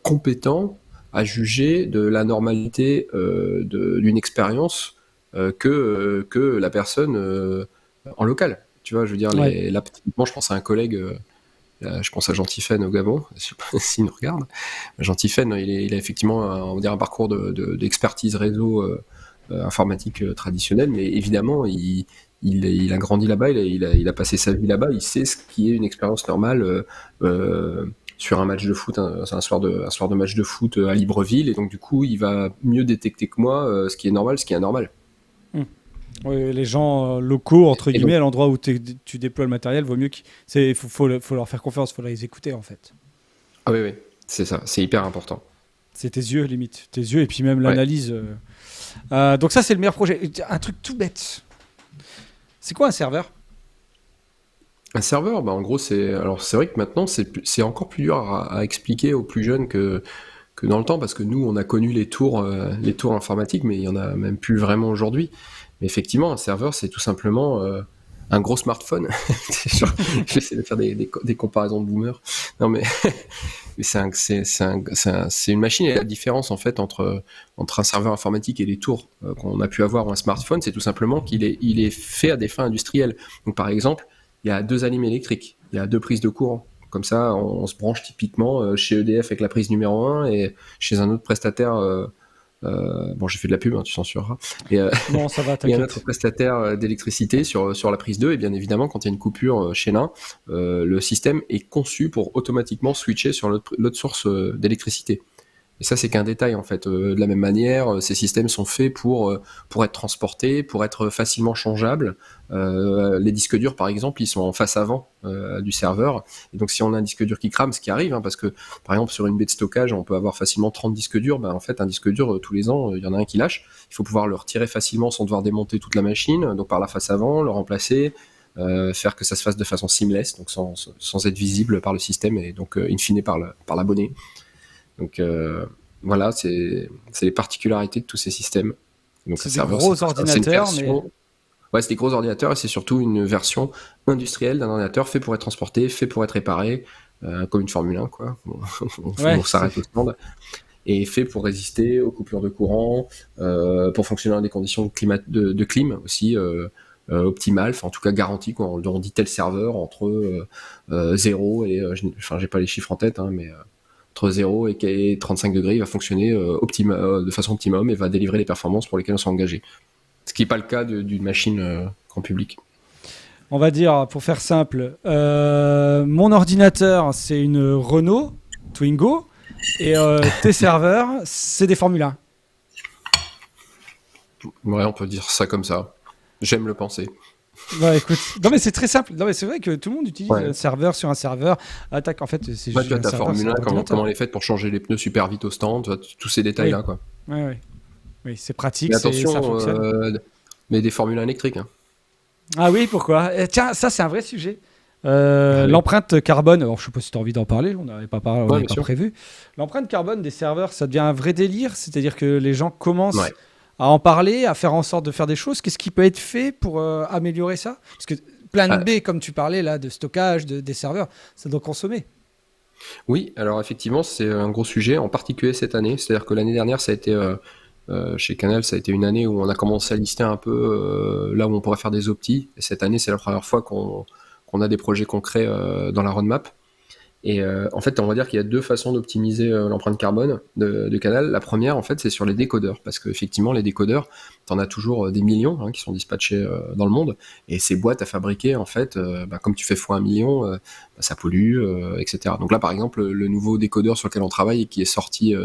compétent à juger de la normalité d'une expérience que la personne en local. Tu vois, je veux dire, là, typiquement, je pense à un collègue, je pense à Jean Tiffen au Gabon, je sais pas s'il nous regarde. Jean Tiffen, il a effectivement on va dire un parcours d'expertise réseau informatique traditionnel, mais évidemment, il a grandi là-bas, il a passé sa vie là-bas, il sait ce qui est une expérience normale sur un match de foot, un soir de match de foot à Libreville, et donc du coup, il va mieux détecter que moi ce qui est normal, ce qui est anormal. Oui, les gens locaux, entre guillemets, à l'endroit où tu déploies le matériel, vaut mieux faut leur faire confiance, il faut les écouter en fait. Ah oui, c'est ça, c'est hyper important. C'est tes yeux, limite. Tes yeux et puis même l'analyse. Donc ça, c'est le meilleur projet. Un truc tout bête. C'est quoi un serveur ? Un serveur, en gros, c'est vrai que maintenant, c'est encore plus dur à expliquer aux plus jeunes que dans le temps, parce que nous, on a connu les tours informatiques, mais il y en a même plus vraiment aujourd'hui. Mais effectivement, un serveur, c'est tout simplement un gros smartphone. J'essaie de faire des comparaisons de boomer. Non, mais c'est une machine. Et la différence, en fait, entre un serveur informatique et les tours qu'on a pu avoir ou un smartphone, c'est tout simplement qu'il est fait à des fins industrielles. Donc, par exemple, il y a 2 alimes électriques, il y a 2 prises de courant. Comme ça, on se branche typiquement chez EDF avec la prise numéro 1 et chez un autre prestataire. J'ai fait de la pub, tu censureras. Non, ça va, t'inquiète. Il y a un autre prestataire d'électricité sur la prise 2, et bien évidemment, quand il y a une coupure chez l'un, le système est conçu pour automatiquement switcher sur l'autre source d'électricité. Et ça, c'est qu'un détail, en fait. De la même manière, ces systèmes sont faits pour être transportés, pour être facilement changeables. Les disques durs, par exemple, ils sont en face avant du serveur. Et donc, si on a un disque dur qui crame, ce qui arrive, parce que, par exemple, sur une baie de stockage, on peut avoir facilement 30 disques durs. En fait, un disque dur, tous les ans, il y en a un qui lâche. Il faut pouvoir le retirer facilement sans devoir démonter toute la machine. Donc, par la face avant, le remplacer, faire que ça se fasse de façon seamless, donc sans être visible par le système et donc, in fine, par l'abonné. Donc voilà, c'est les particularités de tous ces systèmes. Donc, c'est des gros ordinateurs, Ouais, c'est des gros ordinateurs et c'est surtout une version industrielle d'un ordinateur fait pour être transporté, fait pour être réparé, comme une Formule 1, quoi. On s'arrête au stand. Et fait pour résister aux coupures de courant, pour fonctionner dans des conditions de clim aussi optimales, en tout cas garanties, quoi. On dit tel serveur entre 0 et... j'ai pas les chiffres en tête, mais... entre 0 et 35 degrés, il va fonctionner de façon optimum et va délivrer les performances pour lesquelles on s'est engagé. Ce qui n'est pas le cas d'une machine grand public. On va dire, pour faire simple, mon ordinateur, c'est une Renault Twingo et tes serveurs, c'est des Formule 1. Ouais, on peut dire ça comme ça. J'aime le penser. Écoute, non mais c'est très simple. Non mais c'est vrai que tout le monde utilise un serveur sur un serveur. En fait, c'est juste. Tu as ta Formule 1, comment elle est faite pour changer les pneus super vite au stand, tous ces détails-là, quoi. Oui, c'est pratique. Mais attention, ça fonctionne. Mais des Formule 1 électriques. Ah oui, pourquoi ? Tiens, ça c'est un vrai sujet. L'empreinte carbone. Alors, je sais pas si tu as envie d'en parler. On n'avait pas parlé, on n'avait pas prévu. L'empreinte carbone des serveurs, ça devient un vrai délire. C'est-à-dire que les gens commencent. À en parler, à faire en sorte de faire des choses. Qu'est-ce qui peut être fait pour améliorer ça ? Parce que plan B, comme tu parlais là, de stockage, des serveurs, ça doit consommer. Oui, alors effectivement, c'est un gros sujet, en particulier cette année. C'est-à-dire que l'année dernière, ça a été, chez Canal, ça a été une année où on a commencé à lister un peu là où on pourrait faire des optis. Et cette année, c'est la première fois qu'on a des projets concrets dans la roadmap. Et en fait, on va dire qu'il y a 2 façons d'optimiser l'empreinte carbone de Canal. La première, en fait, c'est sur les décodeurs, parce qu'effectivement, les décodeurs, t'en as toujours des millions qui sont dispatchés dans le monde, et ces boîtes à fabriquer, en fait, comme tu fais fois 1 million, ça pollue, etc. Donc là, par exemple, le nouveau décodeur sur lequel on travaille et qui est sorti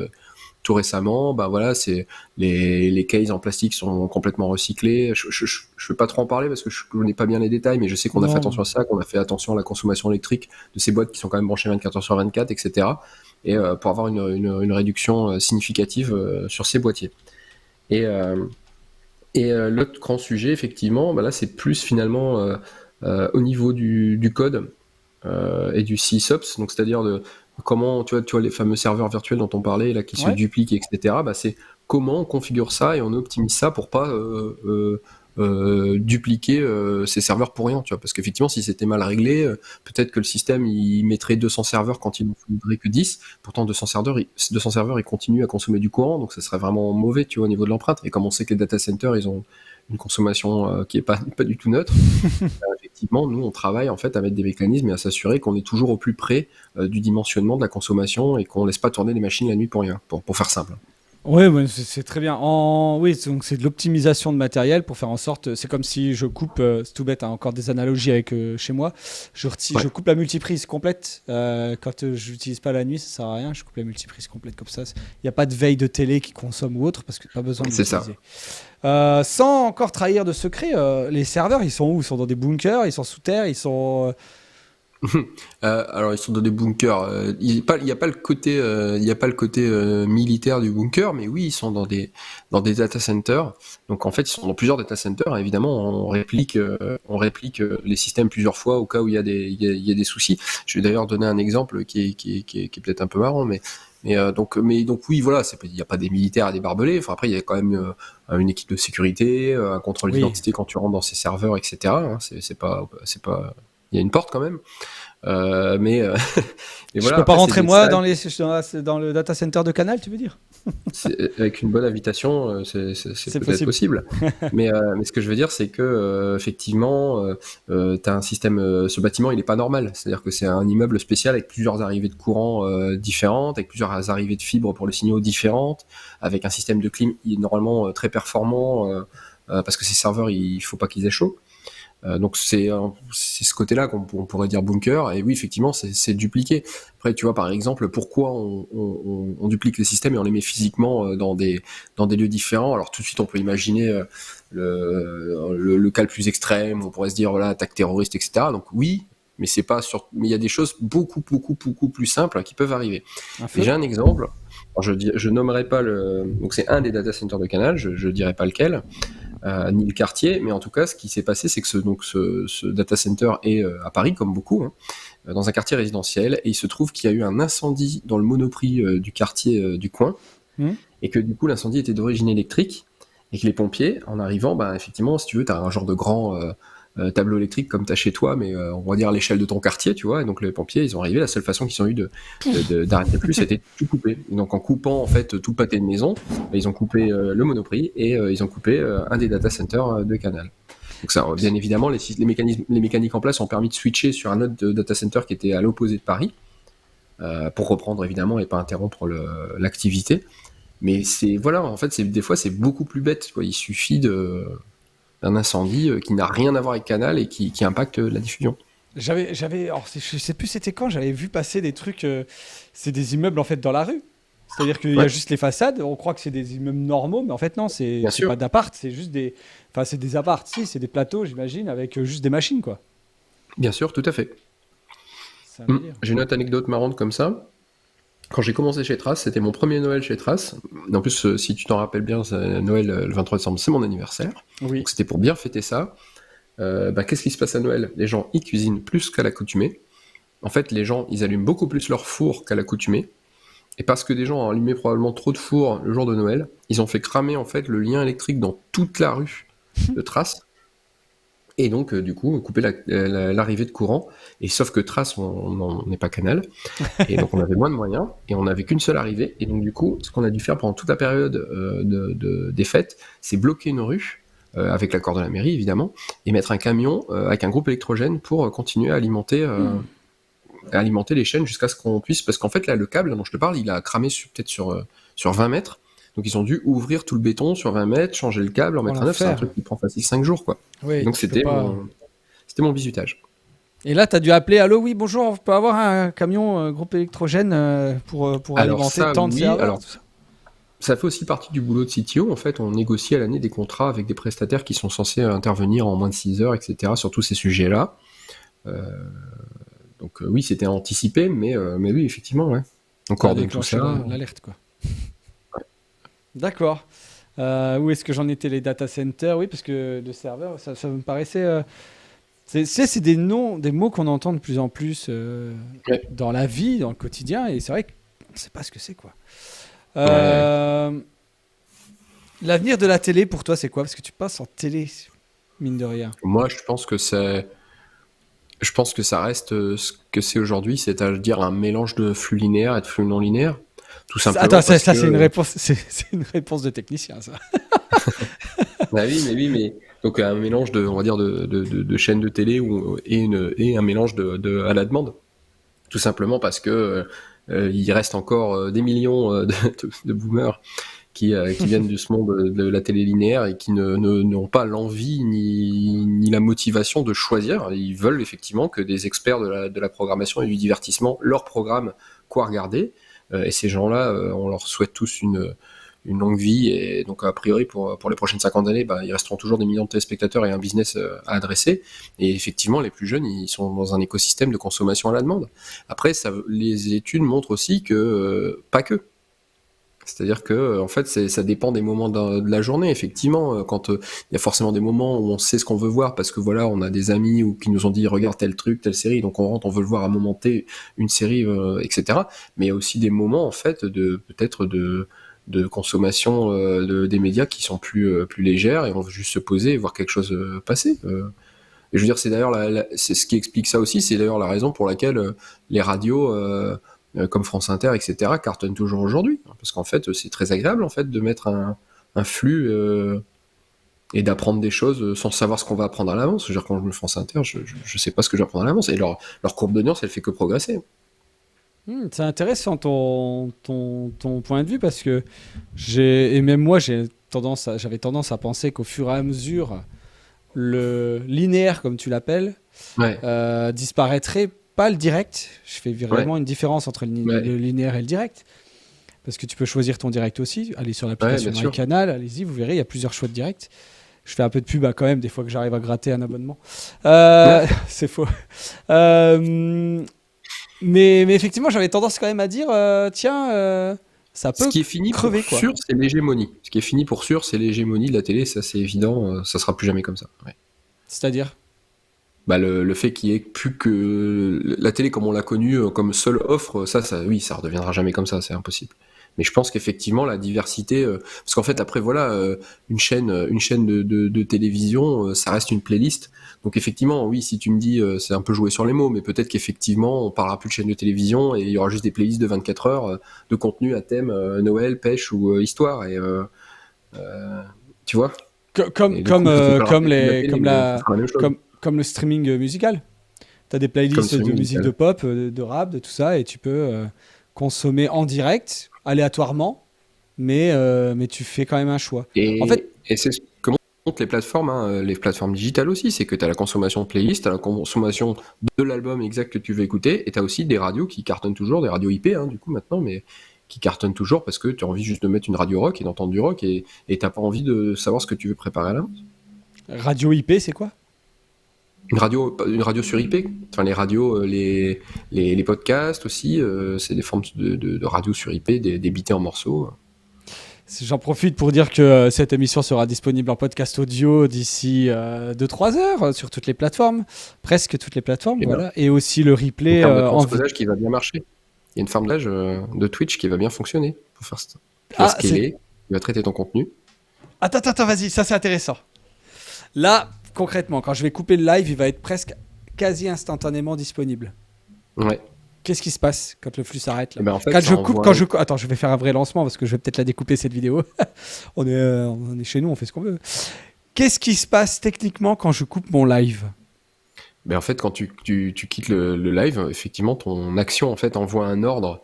tout récemment, c'est les cases en plastique sont complètement recyclés. Je ne vais pas trop en parler parce que je connais pas bien les détails, mais je sais qu'on a fait attention à ça, qu'on a fait attention à la consommation électrique de ces boîtes qui sont quand même branchées 24 heures sur 24, etc. Et pour avoir une réduction significative sur ces boîtiers. Et Et l'autre grand sujet, effectivement, là, c'est plus finalement au niveau du code et du SysOps, donc c'est-à-dire de comment, tu vois les fameux serveurs virtuels dont on parlait, là, qui se dupliquent, etc. C'est comment on configure ça et on optimise ça pour pas dupliquer ces serveurs pour rien, tu vois, parce qu'effectivement, si c'était mal réglé, peut-être que le système il mettrait 200 serveurs quand il ne faudrait que 10. Pourtant 200 serveurs, ils continuent à consommer du courant, donc ça serait vraiment mauvais, tu vois, au niveau de l'empreinte. Et comme on sait que les data centers, ils ont une consommation qui est pas du tout neutre, effectivement, nous on travaille en fait à mettre des mécanismes et à s'assurer qu'on est toujours au plus près du dimensionnement de la consommation et qu'on laisse pas tourner les machines la nuit pour rien, pour faire simple. Oui, c'est très bien. Oui, donc c'est de l'optimisation de matériel pour faire en sorte. C'est comme si je coupe, c'est tout bête, hein, encore des analogies avec chez moi. Je coupe la multiprise complète. Quand je n'utilise pas la nuit, ça sert à rien. Je coupe la multiprise complète comme ça. Il n'y a pas de veille de télé qui consomme ou autre parce que pas besoin de l'utiliser. Sans encore trahir de secret, les serveurs, ils sont où? Ils sont dans des bunkers, ils sont sous terre, ils sont. Alors ils sont dans des bunkers. Il n'y a pas le côté militaire du bunker, mais oui, ils sont dans des data centers. Donc en fait, ils sont dans plusieurs data centers. Évidemment, on réplique les systèmes plusieurs fois au cas où il y a des soucis. Je vais d'ailleurs donner un exemple qui est peut-être un peu marrant, mais donc oui, voilà, il n'y a pas des militaires à des barbelés. Enfin, après, il y a quand même une équipe de sécurité, un contrôle d'identité quand tu rentres dans ces serveurs, etc. Hein, c'est pas, il y a une porte quand même. Mais je voilà, peux pas après, rentrer moi dans le data center de Canal, tu veux dire? avec une bonne invitation, c'est peut-être possible. mais ce que je veux dire, c'est que effectivement, t'as un système. Ce bâtiment, il est pas normal. C'est-à-dire que c'est un immeuble spécial avec plusieurs arrivées de courant différentes, avec plusieurs arrivées de fibres pour les signaux différentes, avec un système de clim normalement très performant, parce que ces serveurs, il faut pas qu'ils aient chaud. Donc c'est ce côté-là qu'on pourrait dire bunker, et oui, effectivement, c'est dupliqué. Après, tu vois, par exemple, pourquoi on duplique les systèmes et on les met physiquement dans des lieux différents. Alors tout de suite, on peut imaginer le cas le plus extrême, on pourrait se dire, voilà, attaque terroriste, etc. Donc oui, mais mais il y a des choses beaucoup plus simples qui peuvent arriver. Et j'ai un exemple. Alors, je nommerai pas donc c'est un des data centers de Canal, je dirai pas lequel. Ni le quartier, mais en tout cas, ce qui s'est passé, c'est que ce data center est à Paris, comme beaucoup, hein, dans un quartier résidentiel, et il se trouve qu'il y a eu un incendie dans le Monoprix du quartier du coin, et que du coup, l'incendie était d'origine électrique, et que les pompiers, en arrivant, effectivement, si tu veux, tu as un genre de grand tableau électrique comme tu as chez toi, mais on va dire à l'échelle de ton quartier, tu vois, et donc les pompiers, ils ont arrivé, la seule façon qu'ils ont eu d'arrêter plus, c'était tout couper. Et donc en coupant en fait tout le pâté de maison, ils ont coupé le Monoprix et ils ont coupé un des data centers de Canal. Donc ça, bien évidemment, les mécaniques en place ont permis de switcher sur un autre data center qui était à l'opposé de Paris, pour reprendre évidemment et pas interrompre l'activité. Mais voilà, en fait, des fois c'est beaucoup plus bête, quoi. Il suffit d'un incendie qui n'a rien à voir avec Canal et qui impacte la diffusion. Alors, je sais plus c'était quand, j'avais vu passer des trucs, c'est des immeubles en fait dans la rue. C'est-à-dire qu'il y a juste les façades, on croit que c'est des immeubles normaux, mais en fait non, c'est pas d'appart, c'est juste c'est des apparts, c'est des plateaux, j'imagine, avec juste des machines, quoi. Bien sûr, tout à fait. J'ai une autre anecdote marrante comme ça. Quand j'ai commencé chez Trace, c'était mon premier Noël chez Trace. En plus, si tu t'en rappelles bien, Noël, le 23 décembre, c'est mon anniversaire. Oui. Donc c'était pour bien fêter ça. Qu'est-ce qui se passe à Noël? Les gens, ils cuisinent plus qu'à l'accoutumée. En fait, les gens, ils allument beaucoup plus leur four qu'à l'accoutumée. Et parce que des gens ont allumé probablement trop de fours le jour de Noël, ils ont fait cramer en fait le lien électrique dans toute la rue de Trace. Et donc, du coup, couper l'arrivée de courant. Et sauf que Trace, on n'est pas Canal. Et donc, on avait moins de moyens. Et on n'avait qu'une seule arrivée. Et donc, du coup, ce qu'on a dû faire pendant toute la période des fêtes, c'est bloquer une rue, avec l'accord de la mairie, évidemment, et mettre un camion avec un groupe électrogène pour continuer à alimenter les chaînes jusqu'à ce qu'on puisse... Parce qu'en fait, là, le câble dont je te parle, il a cramé peut-être sur 20 mètres. Donc ils ont dû ouvrir tout le béton sur 20 mètres, changer le câble, en mettre un neuf. C'est un truc qui prend facile 5 jours, quoi. Oui, donc c'était mon bisutage. Et là, tu as dû appeler, allô, oui, bonjour, on peut avoir un camion groupe électrogène pour alimenter tant de serveurs. Alors, ça fait aussi partie du boulot de CTO. En fait, on négocie à l'année des contrats avec des prestataires qui sont censés intervenir en moins de 6 heures, etc., sur tous ces sujets-là. Donc oui, c'était anticipé, mais oui, effectivement, ouais. On coordonne tout ça. L'alerte, quoi. D'accord. Où est-ce que j'en étais les data centers? Oui, parce que le serveur, ça me paraissait. C'est des noms, des mots qu'on entend de plus en plus Ouais. dans la vie, dans le quotidien, et c'est vrai qu'on ne sait pas ce que c'est, quoi. Ouais. Euh, L'avenir de la télé pour toi, c'est quoi? Parce que tu passes en télé, mine de rien. Moi, je pense que ça reste ce que c'est aujourd'hui, c'est-à-dire un mélange de flux linéaire et de flux non linéaire. Tout Attends, simplement ça, parce ça, c'est une que, réponse, c'est une réponse de technicien, ça. bah oui, mais donc un mélange de, on va dire, de chaînes de télé et un mélange à la demande. Tout simplement parce que il reste encore des millions de boomers qui viennent de ce monde de la télé linéaire et qui n'ont pas l'envie ni la motivation de choisir. Ils veulent effectivement que des experts de la programmation et du divertissement leur programment quoi regarder. Et ces gens-là, on leur souhaite tous une longue vie. Et donc, a priori, pour les prochaines 50 années, bah, il resteront toujours des millions de téléspectateurs et un business à adresser. Et effectivement, les plus jeunes, ils sont dans un écosystème de consommation à la demande. Après, les études montrent aussi que, pas que. C'est-à-dire que, en fait, ça dépend des moments de la journée. Effectivement, quand il y a forcément des moments où on sait ce qu'on veut voir parce que voilà, on a des amis ou qui nous ont dit regarde tel truc, telle série, donc on rentre, on veut le voir à un moment T, une série, etc. Mais il y a aussi des moments en fait de peut-être de consommation des médias qui sont plus légères et on veut juste se poser et voir quelque chose passer. Et je veux dire, c'est d'ailleurs c'est ce qui explique ça aussi. C'est d'ailleurs la raison pour laquelle les radios comme France Inter, etc., cartonnent toujours aujourd'hui. Parce qu'en fait, c'est très agréable en fait de mettre un flux et d'apprendre des choses sans savoir ce qu'on va apprendre à l'avance. Je veux dire, quand je me France Inter, je sais pas ce que je vais apprendre à l'avance. Et leur courbe d'audience, elle fait que progresser. C'est intéressant ton point de vue parce que et même moi, j'avais tendance à penser qu'au fur et à mesure, le linéaire, comme tu l'appelles, Ouais, disparaîtrait, pas le direct. Je fais ouais, vraiment une différence entre ouais, le linéaire et le direct. Parce que tu peux choisir ton direct aussi. Allez sur ouais, l'application bien sûr. MyCanal, allez-y, vous verrez, il y a plusieurs choix de direct. Je fais un peu de pub quand même, des fois que j'arrive à gratter un abonnement. Ouais. C'est faux. Euh, mais effectivement, j'avais tendance quand même à dire, tiens, ça Ce peut qui est fini pour crever, quoi. sûr, c'est l'hégémonie. Ce qui est fini pour sûr, c'est l'hégémonie de la télé. Ça, c'est évident. Ça sera plus jamais comme ça. Ouais. C'est-à-dire, Bah le fait qu'il y ait plus que la télé comme on l'a connue comme seule offre, ça oui, ça redeviendra jamais comme ça, c'est impossible. Mais je pense qu'effectivement la diversité, parce qu'en fait après voilà, une chaîne de télévision, ça reste une playlist. Donc effectivement, oui, si tu me dis, c'est un peu joué sur les mots, mais peut-être qu'effectivement on parlera plus de chaîne de télévision et il y aura juste des playlists de 24 heures de contenu à thème Noël, pêche ou histoire et tu vois. Et du coup, ça s'appellera peut-être plus la télé, mais ça sera la même chose. comme le streaming musical. Tu as des Comme playlists de streaming musique de musical. pop, de rap, de tout ça, et tu peux consommer en direct, aléatoirement, mais tu fais quand même un choix. En fait, Et c'est ce que montrent les plateformes, hein, les plateformes digitales aussi, c'est que tu as la consommation de playlist, tu as la consommation de l'album exact que tu veux écouter, et tu as aussi des radios qui cartonnent toujours, des radios IP hein, du coup maintenant, mais qui cartonnent toujours parce que tu as envie juste de mettre une radio rock et d'entendre du rock, et t'as pas envie de savoir ce que tu veux préparer à l'avance. radio IP, c'est quoi? Une radio sur IP, enfin les radios, les podcasts aussi, c'est des formes de radio sur IP, débitées en morceaux. J'en profite pour dire que cette émission sera disponible en podcast audio d'ici 2-3 heures sur toutes les plateformes, presque toutes les plateformes, Et ben, voilà. Et aussi le une replay ferme de en vidéo. transcodage qui va bien marcher. Il y a une farm d'âge de Twitch qui va bien fonctionner pour faire ça. Tu vas Ah, c'est... scaler, tu vas traiter ton contenu. Attends, vas-y, ça c'est intéressant. Là, concrètement, quand je vais couper le live, il va être presque quasi instantanément disponible. Ouais. Qu'est-ce qui se passe quand le flux s'arrête là? Et ben en fait, Quand ça je coupe, envoie. Attends, je vais faire un vrai lancement parce que je vais peut-être la découper cette vidéo. On est chez nous, on fait ce qu'on veut. Qu'est-ce qui se passe techniquement quand je coupe mon live? Ben en fait, quand tu quittes le live, effectivement, ton action en fait envoie un ordre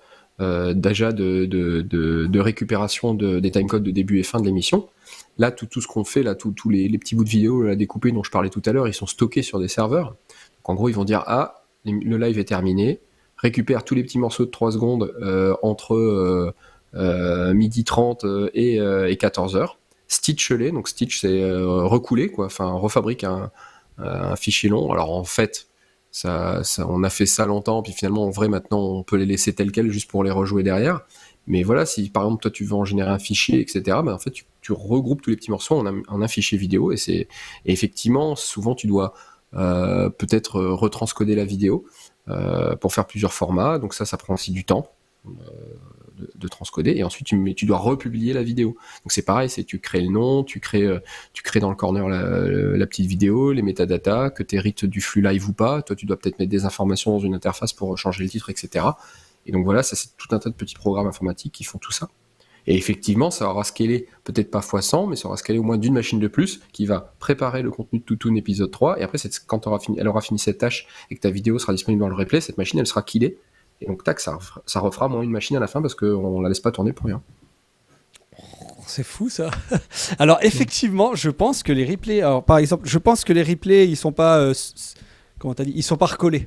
déjà de récupération des timecodes de début et fin de l'émission. Là, tout ce qu'on fait, là, tous les petits bouts de vidéo là, découpés dont je parlais tout à l'heure, ils sont stockés sur des serveurs. Donc, en gros, ils vont dire ah, le live est terminé, récupère tous les petits morceaux de 3 secondes entre midi 30 et 14 heures. Stitch-les, donc stitch c'est recouler, quoi, enfin refabrique un fichier long. Alors en fait, on a fait ça longtemps, puis finalement en vrai maintenant on peut les laisser tels quels juste pour les rejouer derrière. Mais voilà, si par exemple toi tu veux en générer un fichier, etc., en fait tu regroupes tous les petits morceaux en un fichier vidéo, et effectivement souvent tu dois peut-être retranscoder la vidéo pour faire plusieurs formats, donc ça prend aussi du temps de transcoder, et ensuite tu dois republier la vidéo. Donc c'est pareil, tu crées le nom, tu crées dans le corner la petite vidéo, les métadatas, que tu hérites du flux live ou pas. Toi tu dois peut-être mettre des informations dans une interface pour changer le titre, etc. Et donc voilà, ça c'est tout un tas de petits programmes informatiques qui font tout ça. Et effectivement, ça aura scalé, peut-être pas fois 100, mais ça aura scalé au moins d'une machine de plus qui va préparer le contenu de Toutoun épisode 3. Et après, quand elle aura fini cette tâche et que ta vidéo sera disponible dans le replay, cette machine, elle sera killée. Et donc, tac, ça refera moins une machine à la fin parce qu'on la laisse pas tourner pour rien. C'est fou ça. Alors effectivement, je pense que les replays, par exemple, ils sont pas, comment t'as dit, ils sont pas recollés.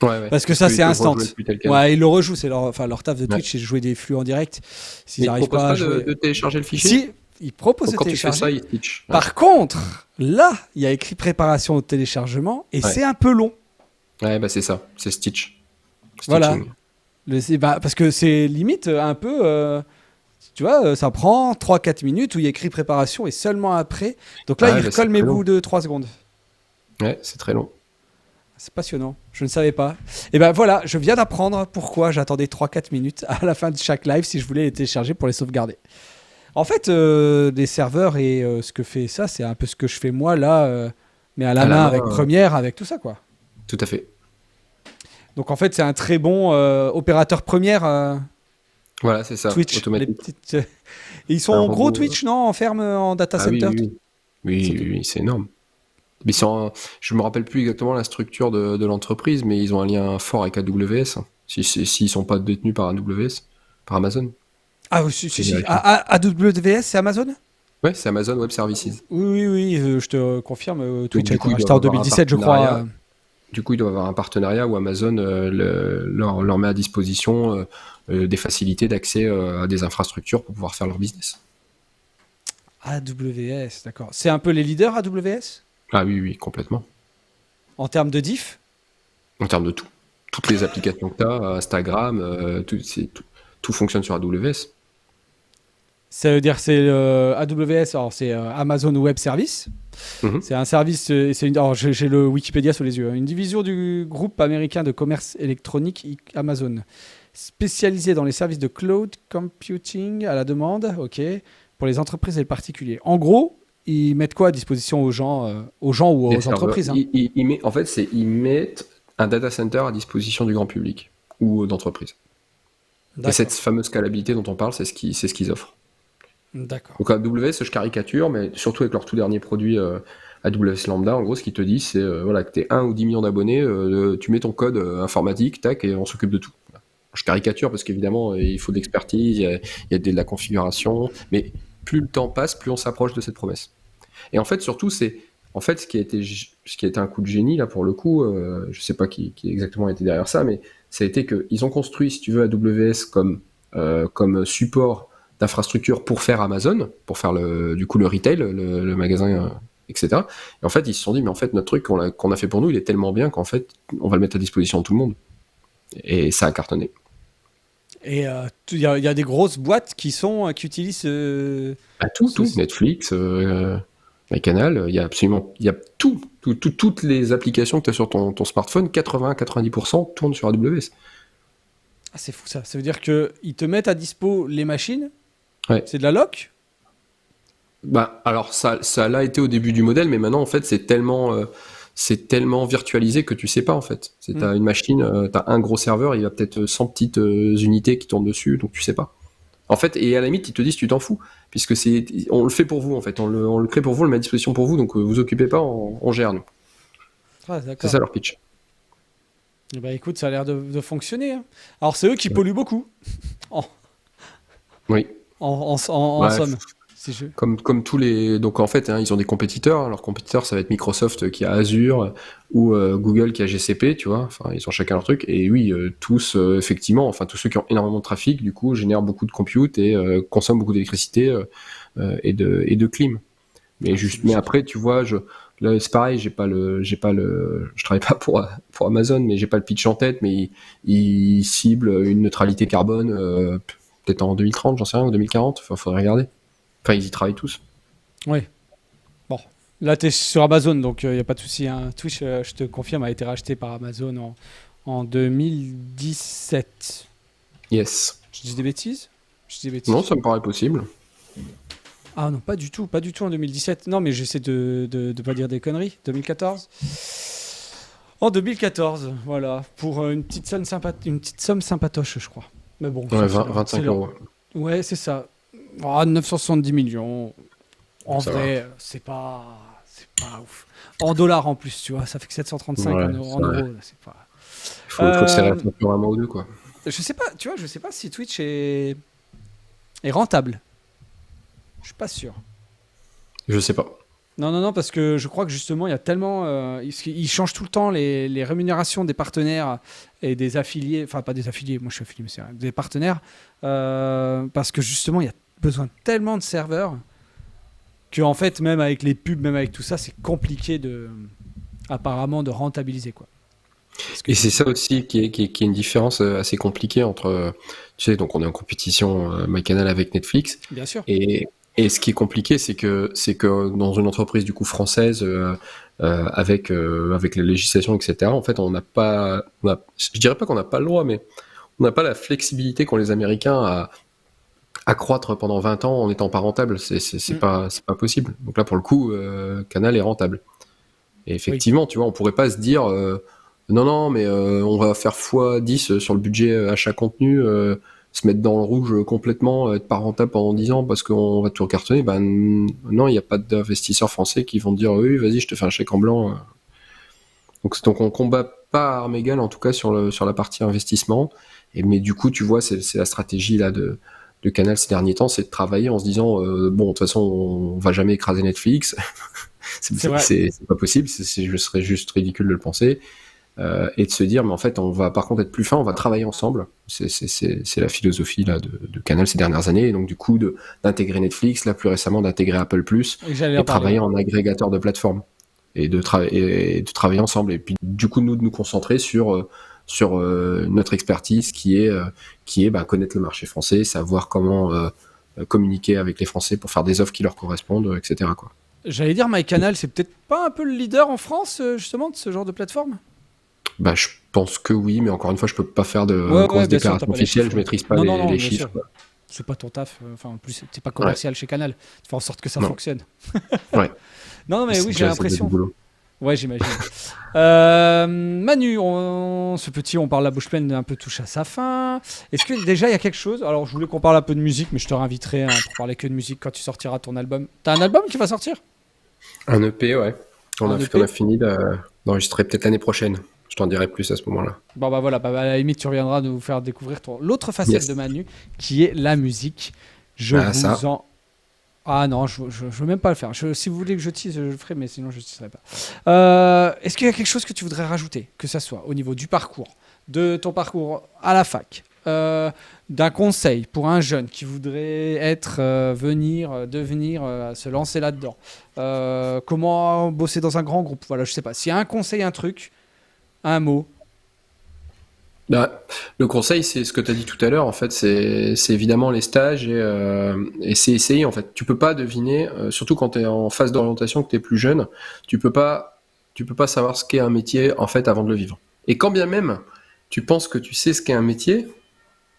Ouais. Parce que ça c'est instant. Ouais, ils le rejouent, c'est leur taf de Twitch, c'est de jouer des flux en direct. S'ils n'arrivent pas à jouer... de télécharger le fichier. Si, ils proposent de télécharger. Quand tu fais ça, ils stitchent. Par contre, là, il y a écrit préparation au téléchargement et c'est un peu long. Ouais, c'est ça, c'est Stitch. Voilà. Parce que c'est limite un peu... tu vois, ça prend 3-4 minutes où il y a écrit préparation et seulement après. Donc là, il recolle mes bouts de 3 secondes. Ouais, c'est très long. C'est passionnant, je ne savais pas. Et ben voilà, je viens d'apprendre pourquoi j'attendais 3-4 minutes à la fin de chaque live si je voulais les télécharger pour les sauvegarder. En fait, les serveurs et ce que fait ça, c'est un peu ce que je fais moi là, mais à la main avec Premiere, avec tout ça quoi. Tout à fait. Donc en fait, c'est un très bon opérateur Premiere. Voilà, c'est ça. Twitch, automatique. Et ils sont en gros Twitch, non, en ferme, en data center. Oui, c'est énorme. Mais je me rappelle plus exactement la structure de l'entreprise, mais ils ont un lien fort avec AWS. S'ils sont pas détenus par AWS, par Amazon. Ah oui, si. AWS, c'est Amazon ? Ouais, c'est Amazon Web Services. Oui, je te confirme. Twitch a été acheté en 2017, je crois. Du coup, ils doivent avoir un partenariat où Amazon leur met à disposition des facilités d'accès à des infrastructures pour pouvoir faire leur business. AWS, d'accord. C'est un peu les leaders AWS ? Ah oui, complètement. En termes de diff ? En termes de tout. Toutes les applications que tu as, Instagram, tout fonctionne sur AWS. Ça veut dire c'est AWS, alors c'est Amazon Web Services. Mm-hmm. C'est un service, j'ai le Wikipédia sous les yeux, une division du groupe américain de commerce électronique Amazon, spécialisée dans les services de cloud computing à la demande, pour les entreprises et les particuliers. En gros, ils mettent quoi à disposition aux gens ou aux entreprises Ils mettent un data center à disposition du grand public ou d'entreprises. Et cette fameuse scalabilité dont on parle, c'est ce qu'ils offrent. D'accord. Donc AWS, je caricature, mais surtout avec leur tout dernier produit AWS Lambda, en gros, ce qu'ils te disent, c'est que tu es 1 ou 10 millions d'abonnés, tu mets ton code informatique, tac, et on s'occupe de tout. Je caricature parce qu'évidemment, il faut de l'expertise, il y a de la configuration, mais plus le temps passe, plus on s'approche de cette promesse. Et en fait, surtout, ce qui a été un coup de génie, là, pour le coup, je sais pas qui exactement était derrière ça, mais ça a été qu'ils ont construit, si tu veux, AWS comme support d'infrastructure pour faire Amazon, pour faire le retail, le magasin, etc. Et en fait, ils se sont dit, mais en fait, notre truc qu'on a fait pour nous, il est tellement bien qu'en fait, on va le mettre à disposition de tout le monde. Et ça a cartonné. Et il y a des grosses boîtes qui utilisent... tout. Netflix, MyCanal, il y a toutes les applications que tu as sur ton smartphone, 80-90% tournent sur AWS. Ah, c'est fou ça. Ça veut dire qu'ils te mettent à dispo les machines. Ouais. C'est de la loc ? Alors ça l'a été au début du modèle, mais maintenant en fait c'est tellement virtualisé que tu sais pas en fait. T'as une machine, t'as un gros serveur, il y a peut-être 100 petites unités qui tournent dessus, donc tu sais pas. En fait, et à la limite ils te disent tu t'en fous, puisque on le fait pour vous en fait, on le crée pour vous, on le met à disposition pour vous, donc vous occupez pas, on gère nous. Ah, d'accord. C'est ça leur pitch. Bah écoute, ça a l'air de fonctionner. Hein. Alors c'est eux qui polluent beaucoup. Oui. En somme. Comme tous les... Donc en fait, ils ont des compétiteurs. Leurs compétiteurs, ça va être Microsoft qui a Azure ou Google qui a GCP, tu vois. Enfin, ils ont chacun leur truc. Et oui, tous, effectivement, tous ceux qui ont énormément de trafic, du coup, génèrent beaucoup de compute et consomment beaucoup d'électricité et de clim. Mais après, tu vois, là, c'est pareil, je travaille pas pour Amazon, mais j'ai pas le pitch en tête, mais ils ciblent une neutralité carbone peut-être en 2030, j'en sais rien, ou 2040, enfin, faudrait regarder. Enfin, ils y travaillent tous. Oui. Bon, là, tu es sur Amazon, donc il n'y a pas de souci, hein. Twitch, je te confirme, a été racheté par Amazon en 2017. Yes. Je dis des bêtises? Non, ça me paraît possible. Ah non, pas du tout en 2017. Non, mais j'essaie de pas dire des conneries. 2014. En 2014, voilà, pour une petite somme sympatoche, je crois. Mais bon, Ouais, ça, 25 euros. Ouais, c'est ça. 970 millions. En Ça vrai, c'est pas ouf. En dollars en plus, tu vois, ça fait que 735 Ouais, en c'est euros. vrai. Là, c'est pas. Faut que ça reste pour un mois ou deux, quoi. Je sais pas, tu vois, je sais pas si Twitch est rentable. Je suis pas sûr. Je sais pas. Non, parce que je crois que justement, il y a tellement. Ils changent tout le temps les rémunérations des partenaires et des affiliés. Enfin, pas des affiliés, moi je suis affilié, mais c'est vrai, des partenaires. Parce que justement, il y a besoin tellement de serveurs que, en fait, même avec les pubs, même avec tout ça, c'est compliqué apparemment de rentabiliser, quoi. Et c'est ça aussi qui est une différence assez compliquée entre, tu sais, donc on est en compétition MyCanal avec Netflix, Bien sûr. et ce qui est compliqué, c'est que dans une entreprise du coup française, avec la législation, etc. En fait, je dirais pas qu'on n'a pas le droit, mais on n'a pas la flexibilité qu'ont les Américains à croître pendant 20 ans en n'étant pas rentable. C'est pas possible. Donc là, pour le coup, Canal est rentable. Et effectivement, tu vois, on pourrait pas se dire non, mais on va faire x10 sur le budget achat contenu, se mettre dans le rouge complètement, être pas rentable pendant 10 ans parce qu'on va tout recartonner. Non, il n'y a pas d'investisseurs français qui vont dire oui, vas-y, je te fais un chèque en blanc. Donc on combat pas à armes égales, en tout cas sur la partie investissement. Mais du coup, tu vois, c'est la stratégie là de Canal ces derniers temps, c'est de travailler en se disant bon, de toute façon, on va jamais écraser Netflix. C'est vrai. C'est pas possible, je serais juste ridicule de le penser. Et de se dire, mais en fait, on va par contre être plus fin, on va travailler ensemble. C'est la philosophie là de Canal ces dernières années. Et donc, du coup, d'intégrer Netflix, là, plus récemment, d'intégrer Apple+, Et j'allais et en de parler. travailler en agrégateur de plateformes. Et de travailler ensemble. Et puis, du coup, nous, de nous concentrer sur notre expertise qui est connaître le marché français, savoir comment communiquer avec les Français pour faire des offres qui leur correspondent, etc., quoi. J'allais dire, MyCanal, c'est peut-être pas un peu le leader en France, justement, de ce genre de plateforme? Je pense que oui, mais encore une fois, je peux pas faire de Ouais, grosses bien sûr, t'as déclaration pas les officielle, chiffres. je maîtrise pas Non, les bien chiffres. sûr. C'est pas ton taf. Enfin, en plus, t'es pas commercial chez Canal. Tu fais en sorte que ça Non. fonctionne. Ouais. Non, mais oui, j'ai C'est l'impression. du boulot. Ouais, j'imagine. Manu, on parle la bouche pleine, un peu touche à sa fin. Est-ce que déjà il y a quelque chose? Alors, je voulais qu'on parle un peu de musique, mais je te réinviterai pour parler que de musique quand tu sortiras ton album. T'as un album qui va sortir? Un EP, ouais. On Un a EP? fini d'enregistrer peut-être l'année prochaine. Je t'en dirai plus à ce moment-là. Bon, bah voilà, à la limite, tu reviendras nous faire découvrir l'autre facette Yes. de Manu, qui est la musique. Ça. Ah non, je veux même pas le faire. Si vous voulez que je tease, je le ferai, mais sinon je ne teaserai pas. Est-ce qu'il y a quelque chose que tu voudrais rajouter, que ça soit au niveau du parcours, de ton parcours à la fac, d'un conseil pour un jeune qui voudrait devenir, se lancer là-dedans, comment bosser dans un grand groupe, voilà, je sais pas. S'il y a un conseil, un truc, un mot. Le conseil, c'est ce que tu as dit tout à l'heure. En fait, c'est évidemment les stages et c'est essayer. En fait, tu peux pas deviner, surtout quand tu es en phase d'orientation, que tu es plus jeune, tu peux pas savoir ce qu'est un métier en fait avant de le vivre. Et quand bien même tu penses que tu sais ce qu'est un métier,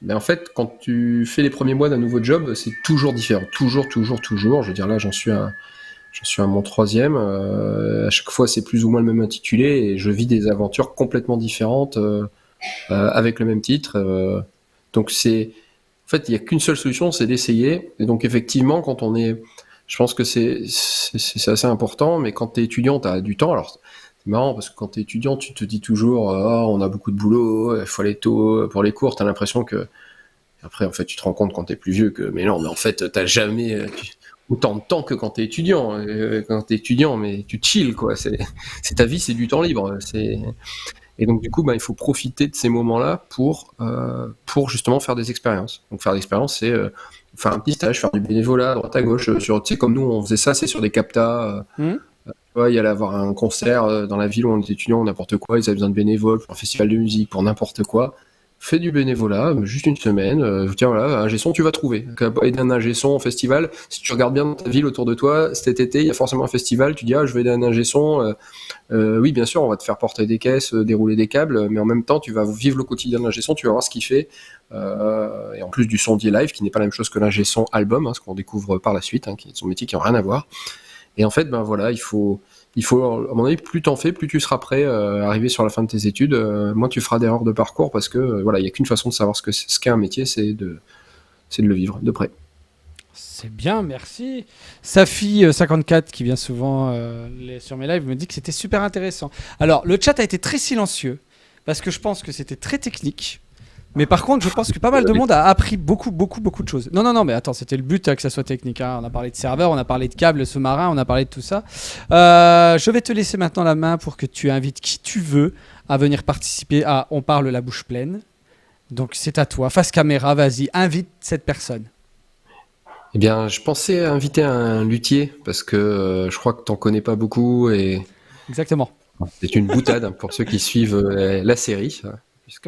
mais en fait, quand tu fais les premiers mois d'un nouveau job, c'est toujours différent. Toujours. Je veux dire, là, j'en suis à mon 3e. À chaque fois, c'est plus ou moins le même intitulé et je vis des aventures complètement différentes. Avec le même titre. Donc en fait, il n'y a qu'une seule solution, c'est d'essayer. Et donc effectivement, je pense que c'est assez important, mais quand tu es étudiant, tu as du temps. Alors c'est marrant parce que quand tu es étudiant, tu te dis toujours on a beaucoup de boulot, il faut aller tôt pour les cours, tu as l'impression que après en fait, tu te rends compte quand tu es plus vieux que mais non, mais en fait, tu n'as jamais autant de temps que quand tu es étudiant. Quand tu es étudiant, mais tu chill quoi, c'est ta vie, c'est du temps libre, Et donc du coup, il faut profiter de ces moments-là pour justement faire des expériences. Donc faire des expériences, c'est faire un petit stage, faire du bénévolat à droite à gauche. Tu sais, comme nous, on faisait ça, c'est sur des captas. Il y allait avoir un concert dans la ville où on était étudiant, n'importe quoi. Ils avaient besoin de bénévoles pour un festival de musique, pour n'importe quoi. fais du bénévolat, juste une semaine, tiens voilà, ingé son tu vas trouver. Aider un ingé son en festival, si tu regardes bien dans ta ville autour de toi, cet été il y a forcément un festival, tu dis je vais aider un ingé son, oui bien sûr on va te faire porter des caisses, dérouler des câbles, mais en même temps tu vas vivre le quotidien de l'ingé son, tu vas voir ce qu'il fait, et en plus du sondier live qui n'est pas la même chose que l'ingé son album, ce qu'on découvre par la suite, qui est son métier qui n'a rien à voir. Et en fait ben voilà, il faut, à mon avis, plus t'en fais, plus tu seras prêt à arriver sur la fin de tes études. Moins tu feras d'erreurs de parcours parce que voilà, il n'y a qu'une façon de savoir ce qu'est un métier, c'est de le vivre de près. C'est bien, merci. Safi 54 qui vient souvent sur mes lives me dit que c'était super intéressant. Alors, le chat a été très silencieux parce que je pense que c'était très technique. Mais par contre, je pense que pas mal de monde a appris beaucoup de choses. Non, mais attends, c'était le but que ça soit technique. On a parlé de serveur, on a parlé de câbles sous-marins, on a parlé de tout ça. Je vais te laisser maintenant la main pour que tu invites qui tu veux à venir participer à On parle la bouche pleine. Donc c'est à toi, face caméra, vas-y, invite cette personne. Eh bien, je pensais inviter un luthier parce que je crois que t'en connais pas beaucoup et Exactement. c'est une boutade pour ceux qui suivent la série.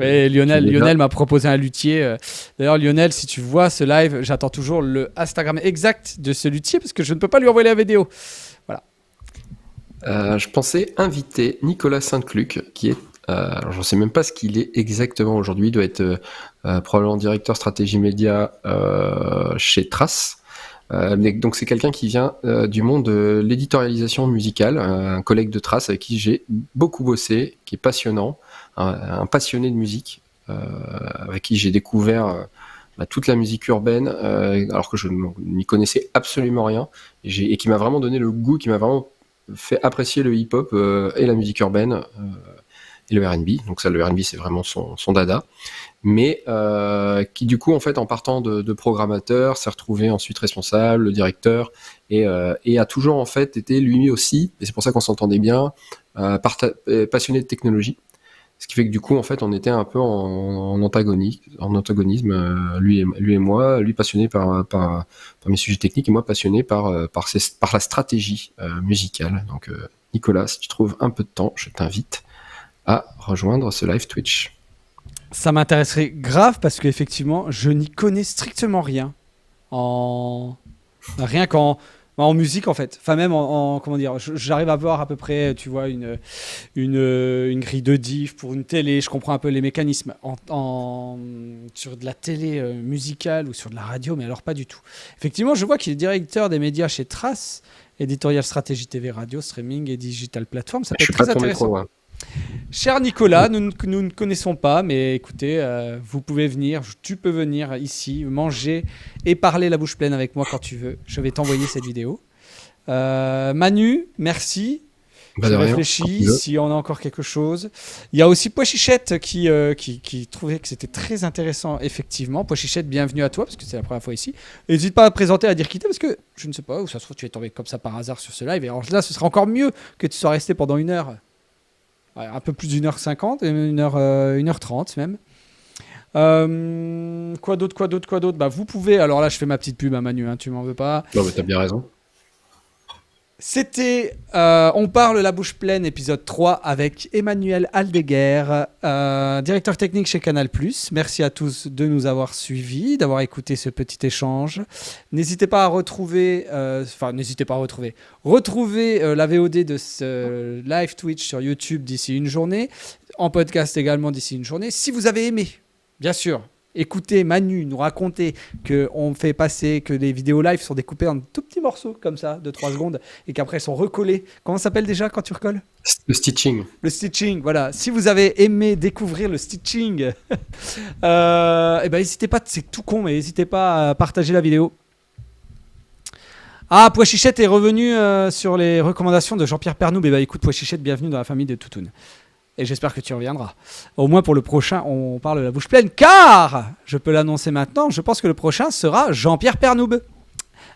Et Lionel m'a proposé un luthier. D'ailleurs, Lionel, si tu vois ce live, j'attends toujours le Instagram exact de ce luthier parce que je ne peux pas lui envoyer la vidéo. Voilà. Je pensais inviter Nicolas Sainte-Cluc, qui est, alors j'en sais même pas ce qu'il est exactement aujourd'hui, il doit être probablement directeur stratégie média chez Trace. Donc c'est quelqu'un qui vient du monde de l'éditorialisation musicale, un collègue de Trace avec qui j'ai beaucoup bossé, qui est passionnant, un passionné de musique, avec qui j'ai découvert toute la musique urbaine, alors que je n'y connaissais absolument rien, et qui m'a vraiment donné le goût, qui m'a vraiment fait apprécier le hip-hop et la musique urbaine et le R&B. Donc ça, le R&B, c'est vraiment son dada. Mais qui du coup, en fait, en partant de programmateur, s'est retrouvé ensuite responsable, le directeur, et a toujours en fait été lui aussi, et c'est pour ça qu'on s'entendait bien, passionné de technologie. Ce qui fait que du coup, en fait, on était un peu en antagonisme, lui et moi, lui passionné par mes sujets techniques et moi passionné par la stratégie musicale. Donc, Nicolas, si tu trouves un peu de temps, je t'invite à rejoindre ce live Twitch. Ça m'intéresserait grave parce qu'effectivement, je n'y connais strictement rien rien en musique en fait. Enfin même comment dire, j'arrive à voir à peu près, tu vois, une grille de diff pour une télé. Je comprends un peu les mécanismes sur de la télé musicale ou sur de la radio, mais alors pas du tout. Effectivement, je vois qu'il est directeur des médias chez Trace, éditorial stratégie TV, radio, streaming et digital platform. Ça peut être très intéressant. Trop loin. Cher Nicolas, nous ne connaissons pas, mais écoutez, vous pouvez venir, tu peux venir ici, manger et parler la bouche pleine avec moi quand tu veux. Je vais t'envoyer cette vidéo. Manu, merci. Je réfléchis si on a encore quelque chose. Il y a aussi Pochichette qui trouvait que c'était très intéressant, effectivement. Pochichette, bienvenue à toi, parce que c'est la première fois ici. N'hésite pas à te présenter, à dire qui t'es, parce que je ne sais pas où ça se trouve, tu es tombé comme ça par hasard sur ce live. Et alors là, ce sera encore mieux que tu sois resté pendant 1 heure. Un peu plus d'1h50, 1h30 même. Quoi d'autre Bah, vous pouvez, alors là je fais ma petite pub à Manu, tu m'en veux pas. Non mais t'as bien raison. C'était On parle la bouche pleine, épisode 3 avec Emmanuel Aldeguer, directeur technique chez Canal+. Merci à tous de nous avoir suivis, d'avoir écouté ce petit échange. N'hésitez pas à retrouver la VOD de ce live Twitch sur YouTube d'ici une journée, en podcast également d'ici une journée. Si vous avez aimé, bien sûr, écoutez Manu nous raconter qu'on fait passer, que les vidéos live sont découpées en tout petits morceaux comme ça, de 3 secondes, et qu'après elles sont recollées. Comment ça s'appelle déjà quand tu recolles ? Le stitching. Le stitching, voilà. Si vous avez aimé découvrir le stitching, n'hésitez pas, c'est tout con, mais n'hésitez pas à partager la vidéo. Ah, Pochichette est revenu sur les recommandations de Jean-Pierre Pernoub. Écoute, Pochichette, bienvenue dans la famille de Toutoun. Et j'espère que tu reviendras. Au moins pour le prochain, on parle la bouche pleine, car, je peux l'annoncer maintenant, je pense que le prochain sera Jean-Pierre Pernoub,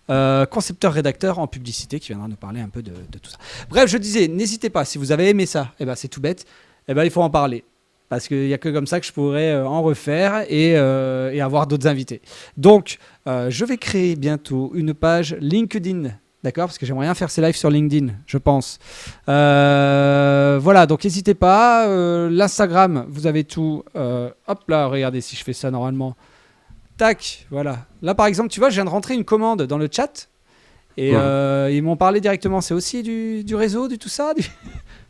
concepteur-rédacteur en publicité, qui viendra nous parler un peu de tout ça. Bref, je disais, n'hésitez pas, si vous avez aimé ça, c'est tout bête, il faut en parler. Parce qu'il n'y a que comme ça que je pourrais en refaire et avoir d'autres invités. Donc, je vais créer bientôt une page LinkedIn d'accord, parce que j'aimerais bien faire ces lives sur LinkedIn, je pense. Voilà, donc n'hésitez pas. L'Instagram, vous avez tout. Hop là, regardez si je fais ça normalement. Tac, voilà. Là, par exemple, tu vois, je viens de rentrer une commande dans le chat. Et ils m'ont parlé directement. C'est aussi du réseau, du tout ça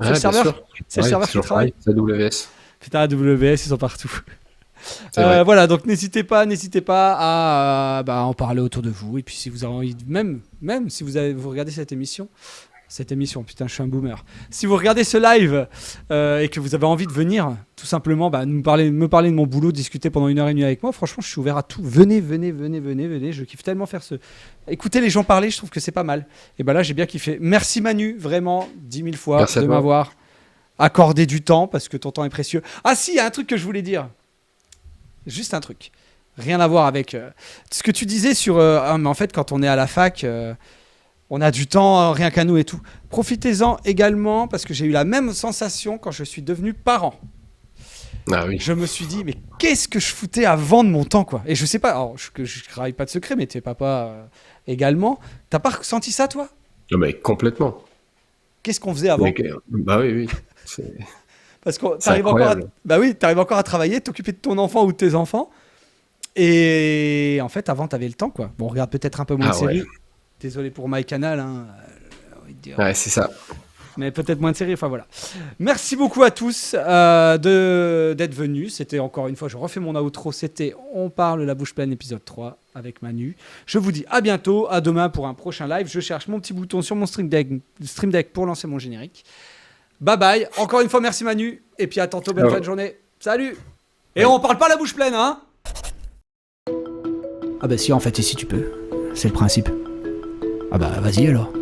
c'est le serveur, c'est le serveur qui travaille. C'est AWS. Putain, AWS, ils sont partout. Voilà, donc n'hésitez pas à en parler autour de vous. Et puis si vous avez envie, même si vous regardez cette émission, putain, je suis un boomer. Si vous regardez ce live et que vous avez envie de venir, tout simplement, me parler de mon boulot, discuter pendant 1h30 avec moi, franchement, je suis ouvert à tout. Venez. Je kiffe tellement faire écouter les gens parler, je trouve que c'est pas mal. Et là, j'ai bien kiffé. Merci Manu, vraiment, 10 000 fois Merci de m'avoir accordé du temps parce que ton temps est précieux. Ah si, il y a un truc que je voulais dire. Juste un truc. Rien à voir avec ce que tu disais sur... mais en fait, quand on est à la fac... on a du temps, rien qu'à nous et tout. Profitez-en également parce que j'ai eu la même sensation quand je suis devenu parent. Ah oui. Je me suis dit, mais qu'est-ce que je foutais avant de mon temps, quoi. Et je sais pas, alors, je travaille pas de secret, mais tu es papa également. T'as pas ressenti ça, toi? Non, mais complètement. Qu'est-ce qu'on faisait avant? Bah oui. Parce que t'arrives encore à travailler, t'occuper de ton enfant ou de tes enfants. Et en fait, avant, t'avais le temps, quoi. Bon, on regarde peut-être un peu moins de séries. Ouais. Désolé pour MyCanal, hein. Ouais, c'est ça. Mais peut-être moins de séries, enfin voilà. Merci beaucoup à tous d'être venus. C'était encore une fois, je refais mon outro, c'était On parle la bouche pleine épisode 3 avec Manu. Je vous dis à bientôt, à demain pour un prochain live. Je cherche mon petit bouton sur mon Stream Deck pour lancer mon générique. Bye bye, encore une fois merci Manu, et puis à tantôt, bonne fin de journée. Salut. Et on parle pas la bouche pleine, hein. Ah bah si, en fait, ici tu peux. C'est le principe. Ah bah vas-y alors.